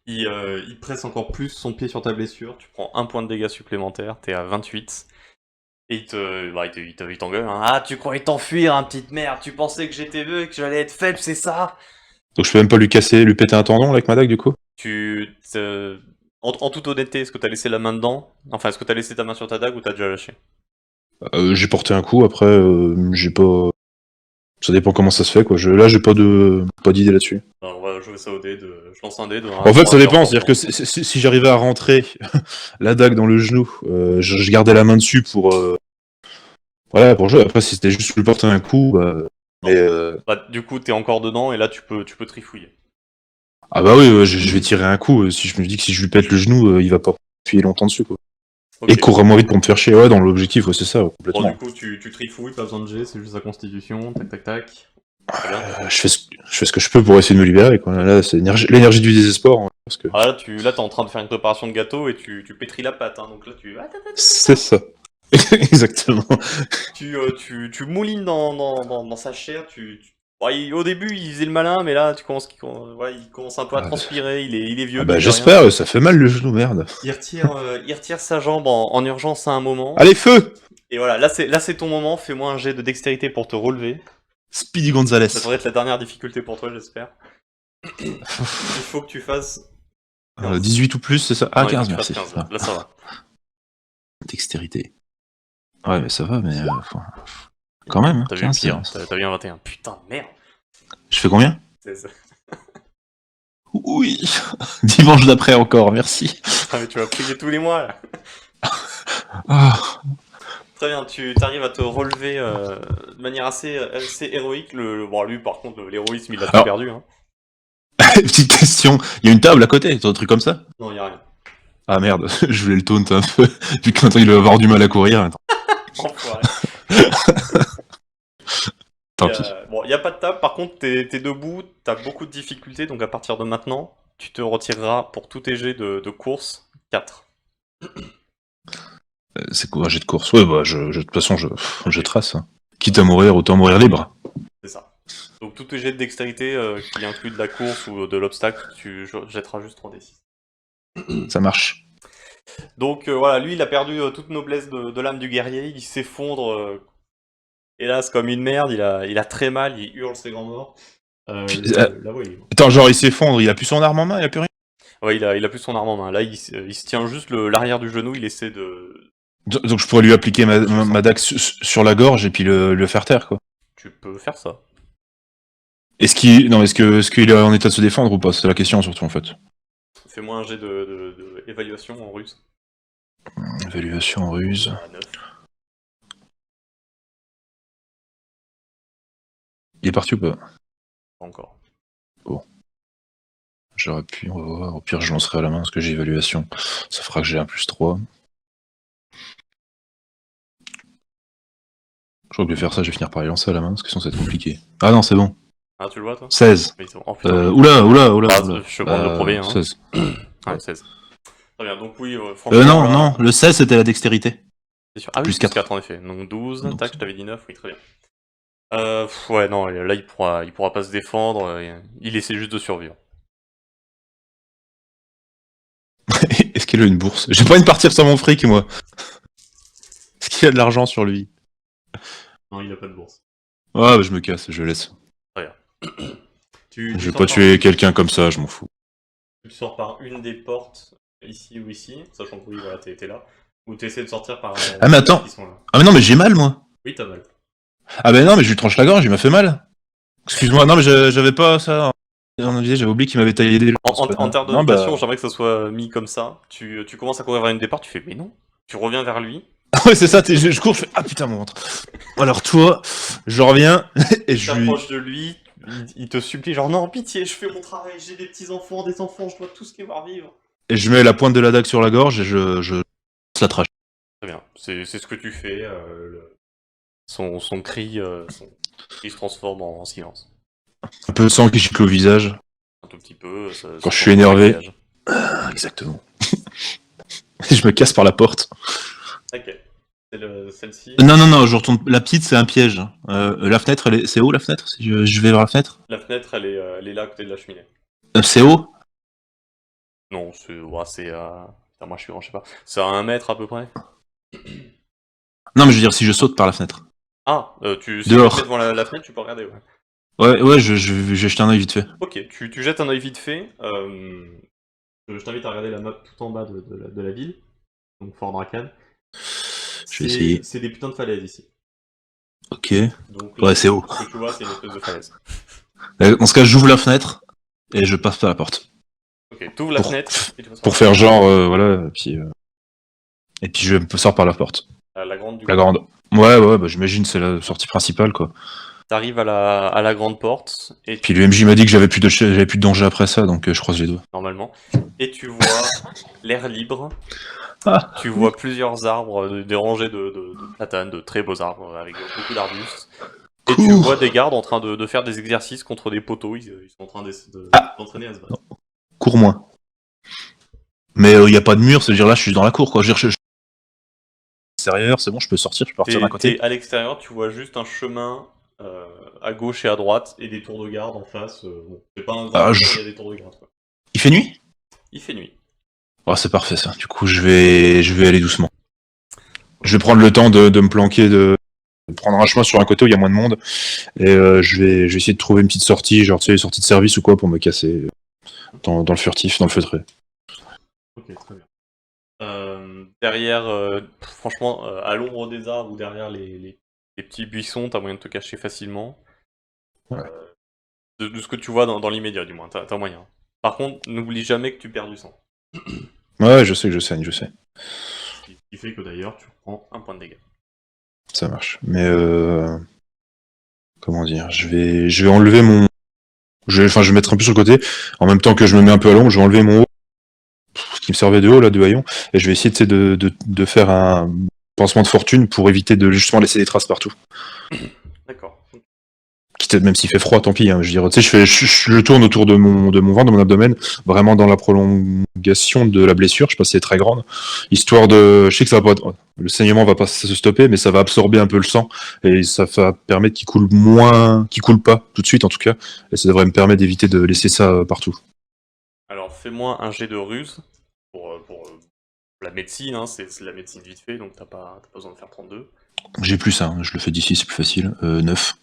Il presse encore plus son pied sur ta blessure, tu prends un point de dégâts supplémentaire, t'es à 28. Et il t'engueule, hein. Ah, tu croyais t'enfuir, hein, petite merde, tu pensais que j'étais vieux et que j'allais être faible, c'est ça? Donc je peux même pas lui péter un tendon là, avec ma dague du coup? En toute honnêteté, est-ce que t'as laissé la main dedans? Enfin, est-ce que t'as laissé ta main sur ta dague ou t'as déjà lâché? J'ai porté un coup, après j'ai pas... Ça dépend comment ça se fait quoi, là j'ai pas d'idée là-dessus. Alors, on va jouer ça au dé, je lance un dé de 1 En fait ça dépend, c'est-à-dire que si j'arrivais à rentrer la dague dans le genou, je gardais la main dessus pour... Voilà, pour jouer, après si c'était juste lui porter un coup, du coup, t'es encore dedans et là tu peux trifouiller. Ah bah oui, je vais tirer un coup, si je me dis que si je lui pète le genou, il va pas appuyer longtemps dessus quoi. Okay. Et courir moins vite pour me faire chier, ouais, dans l'objectif, ouais, c'est ça, complètement. Bon, du coup, tu trifouilles, pas besoin de G, c'est juste sa constitution, tac tac tac. Je fais ce que je peux pour essayer de me libérer, quoi. Là, c'est l'énergie du désespoir. Hein, parce que... Ah, là, t'es en train de faire une préparation de gâteau et tu pétris la pâte, hein, donc là, C'est ça. Exactement. Tu moulines dans sa chair, au début, il faisait le malin, mais là, il commence un peu à transpirer, il est vieux. Ah bah j'espère, ça fait mal le genou, merde. Il retire sa jambe en urgence à un moment. Allez, feu! Et voilà, là c'est ton moment, fais-moi un jet de dextérité pour te relever. Speedy Gonzalez. Ça devrait être la dernière difficulté pour toi, j'espère. Il faut que tu fasses... 18 ou plus, c'est ça? Ah, 15, merci. 15, là ça va. Dextérité. Ouais, mais ça va, mais... Quand même, hein. T'as vu pire, t'as vu un 21. Putain, merde. Je fais combien? 16. Oui. Dimanche d'après encore, merci. Ah mais tu vas prier tous les mois, là. Très bien, tu arrives à te relever de manière assez héroïque. Bon, lui, par contre, l'héroïsme, il l'a tout perdu. Hein. Petite question, il y a une table à côté, t'as un truc comme ça? Non, il y a rien. Ah merde, je voulais le taunt un peu, vu que maintenant il va avoir du mal à courir. Tant pis. Bon, il n'y a pas de table, par contre, t'es debout, t'as beaucoup de difficultés, donc à partir de maintenant, tu te retireras pour tous tes jets de course 4. C'est quoi un jet de course? Ouais, bah, de toute façon, je trace. Hein. Quitte à mourir, autant mourir libre. C'est ça. Donc, tous tes jets de dextérité qui incluent de la course ou de l'obstacle, tu jetteras juste 3d6. Ça marche. Donc, voilà, lui, il a perdu toute noblesse de l'âme du guerrier, il s'effondre, hélas, comme une merde, il a très mal, il hurle ses grands morts. Attends, genre, il s'effondre, il a plus son arme en main, il a plus rien? Ouais, il a plus son arme en main. Là, il se tient juste l'arrière du genou, il essaie de... Donc je pourrais lui appliquer ma dague sur la gorge et puis le faire taire, quoi. Tu peux faire ça. Est-ce qu'il est en état de se défendre ou pas? C'est la question, surtout, en fait. Fais-moi un jet de évaluation en ruse. Évaluation en ruse. 9. Il est parti ou pas? Pas encore. Bon. J'aurais pu, on va voir. Au pire, je lancerai à la main parce que j'ai évaluation. Ça fera que j'ai un plus 3. Je crois que je vais faire ça, je vais finir par les lancer à la main parce que sinon ça va être compliqué. Ah non, c'est bon. Ah, tu le vois, toi? 16. Oh, putain, oula. Je te demande le premier, hein. 16. Ouais, 16. Très bien, donc oui, franchement... non, le 16 c'était la dextérité. C'est sûr. Ah oui, plus 4 en effet. Donc 12, donc, tac, je t'avais dit 9, oui, très bien. Ouais, non, là il pourra pas se défendre, il essaie juste de survivre. Est-ce qu'il a une bourse? J'ai pas envie de partir sans mon fric, moi. Est-ce qu'il a de l'argent sur lui? Non, il a pas de bourse. Ouais, bah, je me casse, je laisse. Tu Je vais sors pas par- tuer quelqu'un comme ça, je m'en fous. Tu sors par une des portes, ici ou ici, sachant que oui, voilà, t'es là. Ou tu essaies de sortir par Ah mais les attends. qui sont là. Ah mais non, mais j'ai mal, moi. Oui, t'as mal. Ah ben non, mais je lui tranche la gorge, il m'a fait mal. Excuse-moi, non mais j'avais pas ça. J'avais oublié qu'il m'avait taillé des jambes, c'est pas En grave. termes Non d'indication, bah... j'aimerais que ça soit mis comme ça. Tu commences à courir vers une des portes, tu fais mais non. Tu reviens vers lui. ouais, c'est ça, je cours, je fais ah putain mon ventre. Alors toi, je reviens et Tu je lui... t'approches de lui, il te supplie genre non, pitié, je fais mon travail, j'ai des petits-enfants, des enfants, je dois tous les voir vivre. Et je mets la pointe de la dague sur la gorge et je la trache. Très bien, c'est ce que tu fais. Son cri il se transforme en silence. Un peu de sang qui gicle au visage. Un tout petit peu. Quand je suis énervé. Ah, exactement. Et je me casse par la porte. Ok. Celle-ci. Non, je retourne. La petite, c'est un piège. La fenêtre, c'est haut la fenêtre si je vais vers la fenêtre. La fenêtre, elle est là à côté de la cheminée. C'est haut. Non, c'est. Ouais, c'est. Putain, moi, je suis. Je sais pas. C'est à 1 mètre à peu près. Non, mais je veux dire, si je saute par la fentre. Ah, si Dehors. tu te mets devant la fenêtre, tu peux regarder, ouais. Ouais, je vais jeter un œil vite fait. Ok, tu jettes un œil vite fait. Je t'invite à regarder la map tout en bas de la ville. Donc Fort Dracan. Je vais essayer. C'est des putains de falaises ici. Ok. Donc, Ouais, c'est haut. Ce que tu vois, c'est une espèce de falaise. Dans ce cas, j'ouvre la fenêtre et je passe par la porte. Ok, t'ouvres la fenêtre. Et tu vas Pour faire genre, voilà, et puis je sors par la porte. la grande du La coup. grande. Ouais, bah j'imagine c'est la sortie principale, quoi. T'arrives à la grande porte, et Puis l'UMJ m'a dit que j'avais plus de danger après ça, donc je croise les doigts. normalement, et tu vois l'air libre. Ah. Tu vois plusieurs arbres, des rangées de platanes, de très beaux arbres avec beaucoup d'arbustes. Et tu vois des gardes en train de faire des exercices contre des poteaux. Ils sont en train d'entraîner à se battre. Cours-moi. Mais il y a pas de mur, c'est-à-dire là je suis dans la cour, quoi. Je extérieur, c'est bon, je peux sortir, je peux partir d'un côté. T'es à l'extérieur, tu vois juste un chemin à gauche et à droite et des tours de garde en face. Bon, c'est pas un grand chemin, il y a des tours de garde, quoi. Il fait nuit? Il fait nuit. Oh, c'est parfait ça. Du coup, je vais aller doucement. Je vais prendre le temps de me planquer, de prendre un chemin sur un côté où il y a moins de monde, et je vais essayer de trouver une petite sortie, genre tu sais, une sortie de service ou quoi, pour me casser dans le furtif, dans le feutré. Ok, très bien. Derrière, franchement, à l'ombre des arbres ou derrière les petits buissons, t'as moyen de te cacher facilement. Ouais. De ce que tu vois dans l'immédiat, du moins, t'as moyen. Par contre, n'oublie jamais que tu perds du sang. Ouais, je sais que je saigne, je sais. Ce qui fait que d'ailleurs, tu prends 1 point de dégâts. Ça marche. Mais comment dire, je vais enlever mon... je vais mettre un peu sur le côté, en même temps que je me mets un peu à l'ombre, je vais enlever mon haut, ce qui me servait de haut, là, de haillon, et je vais essayer de faire un pansement de fortune pour éviter de justement laisser des traces partout. D'accord. Quitte, même s'il fait froid, tant pis, hein, je veux dire, tu sais, je tourne autour de mon ventre, de mon abdomen, vraiment dans la prolongation de la blessure, je sais pas si elle est très grande, histoire de... Je sais que ça va pas... Le saignement va pas se stopper, mais ça va absorber un peu le sang, et ça va permettre qu'il coule moins... qu'il coule pas, tout de suite en tout cas, et ça devrait me permettre d'éviter de laisser ça partout. Alors, fais-moi un jet de ruse pour la médecine, hein, c'est de la médecine vite fait, donc t'as pas besoin de faire 32. J'ai plus ça, hein, je le fais d'ici, c'est plus facile. 9.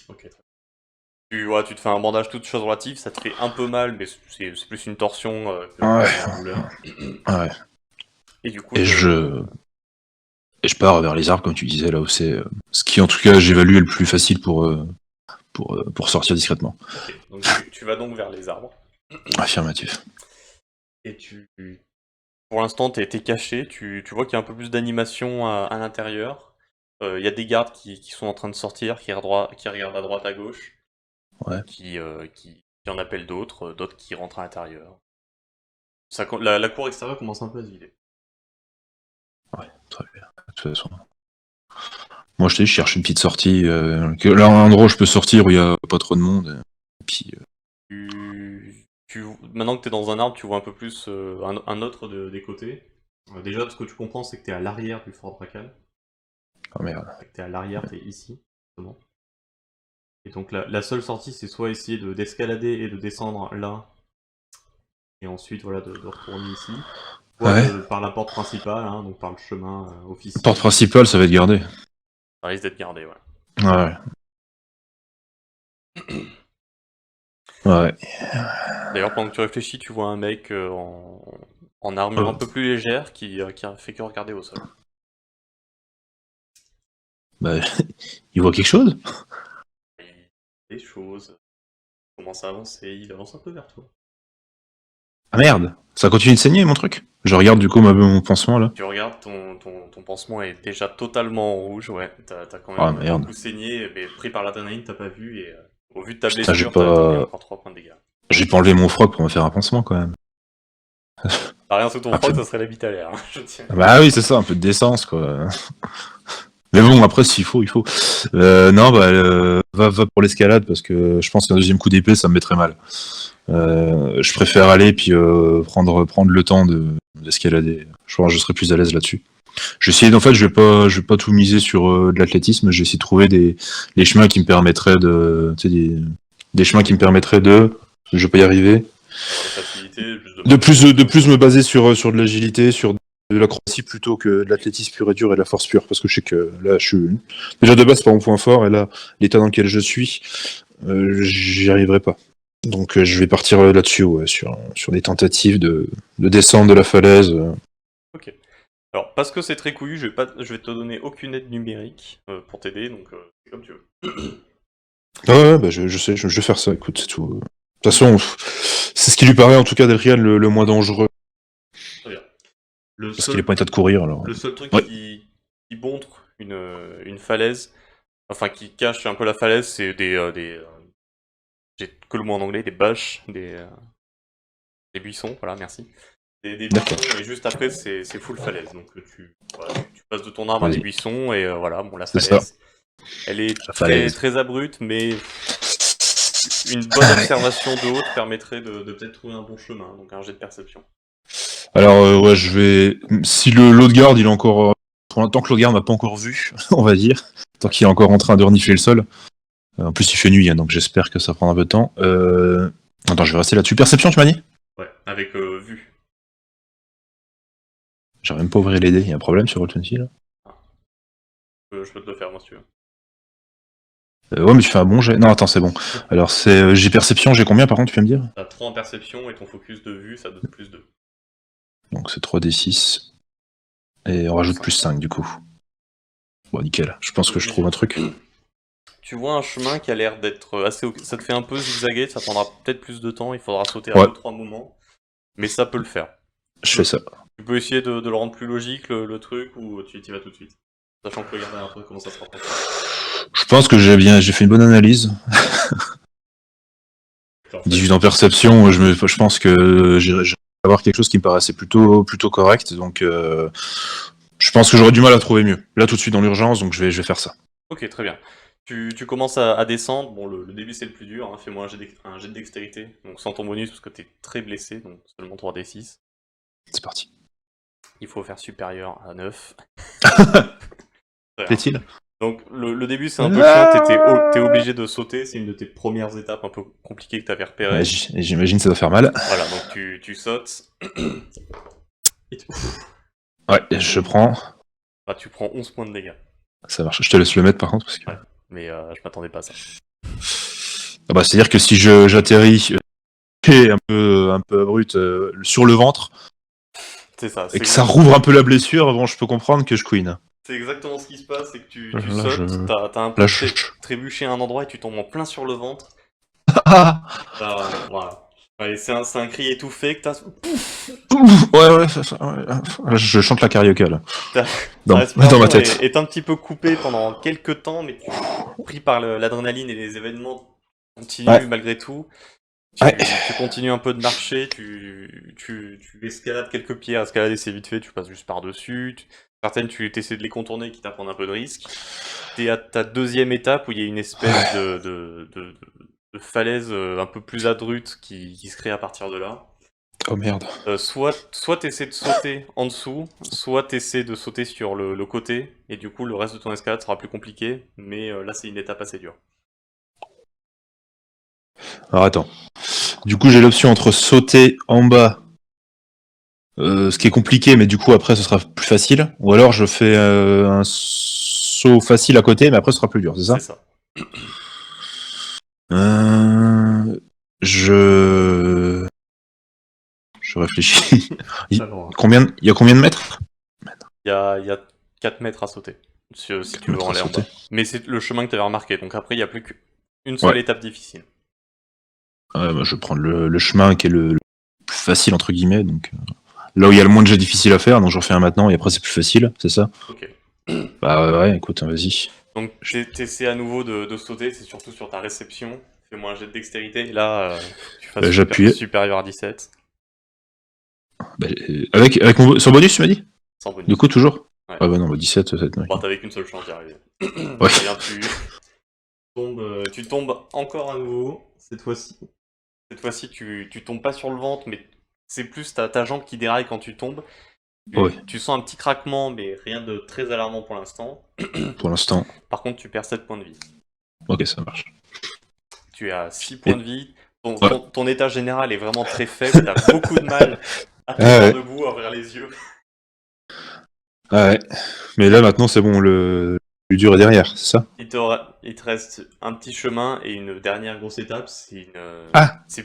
Ok, très bien. Tu te fais un bandage toute chose relative, ça te fait un peu mal, mais c'est plus une torsion que une douleur. Ouais. Et du coup, Et je pars vers les arbres, comme tu disais, là où c'est... ce qui, en tout cas, j'évalue est le plus facile pour sortir discrètement. Ok, donc tu vas donc vers les arbres. Affirmatif. Et pour l'instant, t'es caché, tu vois qu'il y a un peu plus d'animation à l'intérieur. Il y a des gardes qui sont en train de sortir, qui regardent à droite, à gauche. Ouais. Qui en appellent d'autres qui rentrent à l'intérieur. La cour extérieure commence un peu à se vider. Ouais, très bien. De toute façon. Moi, je cherche une petite sortie. Là, un endroit où je peux sortir où il n'y a pas trop de monde. Et puis... Maintenant que t'es dans un arbre, tu vois un peu plus un autre des côtés. Déjà, ce que tu comprends, c'est que t'es à l'arrière du Fort Dracan. Oh merde. T'es à l'arrière, t'es ici, justement. Et donc la seule sortie, c'est soit essayer d'escalader et de descendre là, et ensuite voilà de retourner ici, soit par la porte principale, hein, donc par le chemin officiel. La porte principale, ça va être gardé. Ça risque d'être gardé, ouais. Ouais. Ouais. D'ailleurs, pendant que tu réfléchis, tu vois un mec en armure un peu plus légère qui fait que regarder au sol. Bah, il voit quelque chose? Des choses commencent à avancer, il avance un peu vers toi. Ah merde, ça continue de saigner mon truc. Je regarde du coup mon pansement là. Tu regardes, ton pansement est déjà totalement en rouge, ouais. T'as quand Ah même merde. beaucoup saigné, mais pris par l'adrénaline, t'as pas vu, et au vu de ta Putain, blessure, t'as pris encore 3 points de dégâts. j'ai pas enlevé mon froc pour me faire un pansement quand même. T'as rien sous ton Un peu froc, de- ça serait l'habit à l'air, hein, je tiens. Bah oui, c'est ça, un peu de décence quoi. Mais bon, après, s'il faut, il faut. Non, bah, va pour l'escalade parce que je pense qu'un deuxième coup d'épée, ça me mettrait mal. Je préfère aller puis prendre le temps d'escalader. Je pense que je serais plus à l'aise là-dessus. Je vais essayer, en fait, je vais pas tout miser sur de l'athlétisme. Je vais essayer de trouver les chemins qui me permettraient tu sais, des chemins qui me permettraient je vais pas y arriver. Avoir de facilité, plus De plus me baser sur de l'agilité, sur de l'acrobatie plutôt que de l'athlétisme pur et dur et de la force pure. Parce que je sais que là, je suis. Déjà de base, c'est pas mon point fort, et là, l'état dans lequel je suis, j'y arriverai pas. Donc je vais partir là-dessus, ouais, sur des tentatives de descendre de la falaise. Ok. Alors, parce que c'est très couillu, je vais te donner aucune aide numérique pour t'aider, donc c'est comme tu veux. Ah ouais, bah je sais, je vais faire ça, écoute, c'est tout. De toute façon, c'est ce qui lui paraît en tout cas d'Adrian le moins dangereux. Très bien. Parce qu'il est pas en état de courir, alors. Le seul truc Ouais. qui montre une falaise, enfin qui cache un peu la falaise, c'est j'ai que le mot en anglais, des bâches, des buissons, voilà, merci. Des D'accord. buissons, et juste après, c'est full falaise. Donc voilà, tu passes de ton arbre à des Vas-y. buissons, et voilà, bon, la C'est ça. falaise, elle est La très, falaise. très abrupte, mais une bonne observation de haut te permettrait de peut-être trouver un bon chemin, donc un jet de perception. Alors ouais, je vais. Si l'autre garde, il est encore. Pour l'instant que l'autre garde m'a pas encore vu, on va dire. Tant qu'il est encore en train de renifler le sol. En plus, il fait nuit, hein, donc j'espère que ça prendra un peu de temps. Attends, je vais rester là-dessus. Perception, tu m'as dit? Ouais, avec vue. J'arrive même pas à ouvrir les dés. Il y a un problème sur Roll20 là. Je peux te le faire, moi, si tu veux. Ouais, mais tu fais un bon jet. Non, attends, c'est bon. Alors, j'ai perception, j'ai combien par contre, tu peux me dire? T'as 3 en perception, et ton focus de vue, ça donne plus 2. Donc, c'est 3d6. Et on rajoute plus 5 du coup. Bon, nickel. Je pense que je trouve un truc. Tu vois un chemin qui a l'air d'être assez... Ça te fait un peu zigzaguer, ça prendra peut-être plus de temps, il faudra sauter à Ouais. 2-3 moments, mais ça peut le faire. Je fais ça. Tu peux essayer de le rendre plus logique, le truc, ou tu y vas tout de suite. Sachant que regarder un peu comment ça se rapproche. Je pense que j'ai fait une bonne analyse. 18 en perception, je pense que j'ai avoir quelque chose qui me paraissait plutôt correct, donc je pense que j'aurais du mal à trouver mieux. Là tout de suite dans l'urgence, donc je vais faire ça. Ok, très bien. Tu commences à descendre, bon le début c'est le plus dur, hein. Fais-moi un jet de dextérité, donc sans ton bonus parce que t'es très blessé, donc seulement 3d6. C'est parti. Il faut faire supérieur à 9. Plaît-il? Donc le début c'est un peu chiant, t'es obligé de sauter, c'est une de tes premières étapes un peu compliquées que t'avais repérées. Ouais, j'imagine que ça doit faire mal. Voilà, donc tu sautes. Et Ouais, je prends. bah, tu prends 11 points de dégâts. Ça marche. Je te laisse le mettre par contre. Parce que... Ouais, mais je m'attendais pas à ça. Ah bah, c'est-à-dire que si j'atterris un peu abrupt sur le ventre, C'est ça. et que ça rouvre un peu la blessure, bon, je peux comprendre que je queen. C'est exactement ce qui se passe, c'est que tu Là, sautes, t'as un peu trébuché à un endroit et tu tombes en plein sur le ventre. Voilà. Ouais, c'est un cri étouffé que t'as... Ouais, ouais. Je chante la carioca là. Dans ma tête. Est un petit peu coupé pendant quelques temps, mais pris par l'adrénaline et les événements, continue malgré tout. Tu continues un peu de marcher, tu escalades quelques pierres, escalader c'est vite fait, tu passes juste par-dessus. Certaines, tu essaies de les contourner, qui t'apprennent un peu de risque. T'es à ta deuxième étape où il y a une espèce de falaise un peu plus abrupte qui se crée à partir de là. Oh merde. Soit t'essaies de sauter en dessous, soit t'essaies de sauter sur le côté, et du coup le reste de ton escalade sera plus compliqué, mais là c'est une étape assez dure. Alors attends. Du coup j'ai l'option entre sauter en bas, ce qui est compliqué, mais du coup après ce sera plus facile, ou alors je fais un saut facile à côté, mais après ce sera plus dur, c'est ça? C'est ça. Je... Je réfléchis. Alors, Il y a combien de mètres? il y a 4 mètres à sauter, si tu veux mètres en à l'air sauter. bas. Mais c'est le chemin que tu avais remarqué, donc après il n'y a plus qu'une seule Ouais. étape difficile. Bah, je vais prendre le chemin qui est le plus facile, entre guillemets. Donc, là où il y a le moins de jets difficiles à faire, donc j'en fais un maintenant et après c'est plus facile, c'est ça? Ok. Bah ouais, écoute, vas-y. Donc t'essaies à nouveau de sauter, c'est surtout sur ta réception. Fais-moi un jet de dextérité, et là, faut que tu fasses J'appuie. supérieur à 17, Bah, avec mon sur bonus, tu m'as dit? sans bonus. Du coup, toujours? Ouais. Ah bah non, bah 17, ça va être Bon, t'avais qu'une seule chance d'y arriver. Ouais. Rien, tu tombes encore à nouveau, cette fois-ci. Cette fois-ci, tu tombes pas sur le ventre, mais c'est plus ta jambe qui déraille quand tu tombes. Ouais. Tu sens un petit craquement, mais rien de très alarmant pour l'instant. Pour l'instant. Par contre, tu perds 7 points de vie. Ok, ça marche. Tu as 6 points de vie. Ouais. Ton état général est vraiment très faible. T'as beaucoup de mal à te Ah ouais. tenir debout, à ouvrir les yeux. Ah ouais. Mais là, maintenant, c'est bon, le plus dur est derrière, c'est ça? Il te reste un petit chemin et une dernière grosse étape. C'est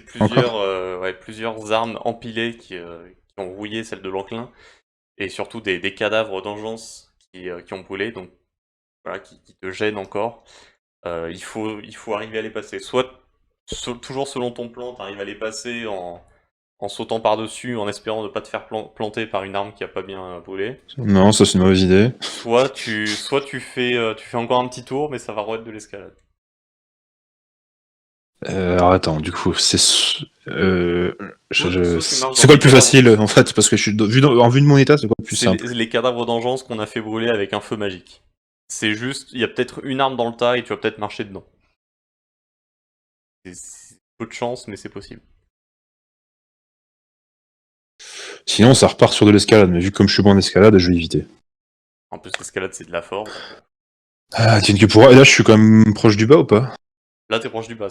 plusieurs armes empilées qui ont rouillé celle de l'enclin. Et surtout des cadavres d'engeance qui ont brûlé, donc voilà, qui te gênent encore. Il faut arriver à les passer. Soit, toujours selon ton plan, tu arrives à les passer en sautant par-dessus, en espérant ne pas te faire planter par une arme qui a pas bien brûlé. Non, ça c'est une mauvaise idée. Soit tu fais encore un petit tour, mais ça va être de l'escalade. Alors attends, du coup, c'est. Soit tu marches C'est dans quoi des le plus cadavres. facile en fait? Parce que je suis en vue de mon état, c'est quoi le plus C'est simple? les cadavres d'engeance qu'on a fait brûler avec un feu magique. C'est juste, il y a peut-être une arme dans le tas et tu vas peut-être marcher dedans. C'est peu de chance, mais c'est possible. Sinon, ça repart sur de l'escalade, mais vu comme je suis bon en escalade, je vais éviter. En plus, l'escalade, c'est de la force. Ah, tiens que pourra. Et là, je suis quand même proche du bas ou pas? Là, t'es proche du bas.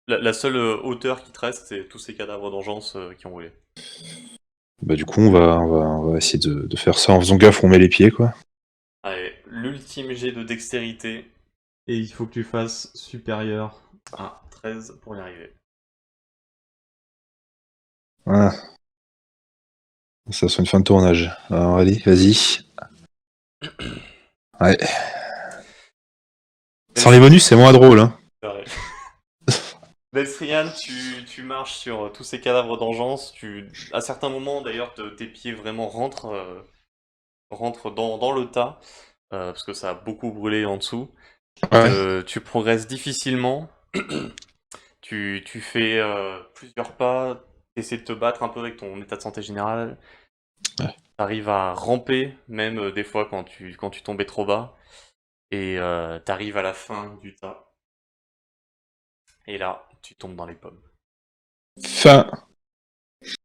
La seule hauteur qui te reste, c'est tous ces cadavres d'engeance qui ont roulé. Bah, du coup, on va essayer de faire ça en faisant gaffe où on met les pieds, quoi. Allez, l'ultime jet de dextérité. Et il faut que tu fasses supérieur à 13 pour y arriver. Voilà. Ça sent une fin de tournage. Alors, allez, vas-y. Ouais. Sans les bonus, c'est moins drôle, hein. Belstrian, tu marches sur tous ces cadavres d'engeance. À certains moments, d'ailleurs, tes pieds vraiment rentrent dans le tas, parce que ça a beaucoup brûlé en dessous. Ouais. Tu progresses difficilement. Tu fais plusieurs pas, essaies de te battre un peu avec ton état de santé général. Ouais. T'arrives à ramper, même des fois quand tu tombais trop bas. Et t'arrives à la fin du tas. Et là, tu tombes dans les pommes. Fin.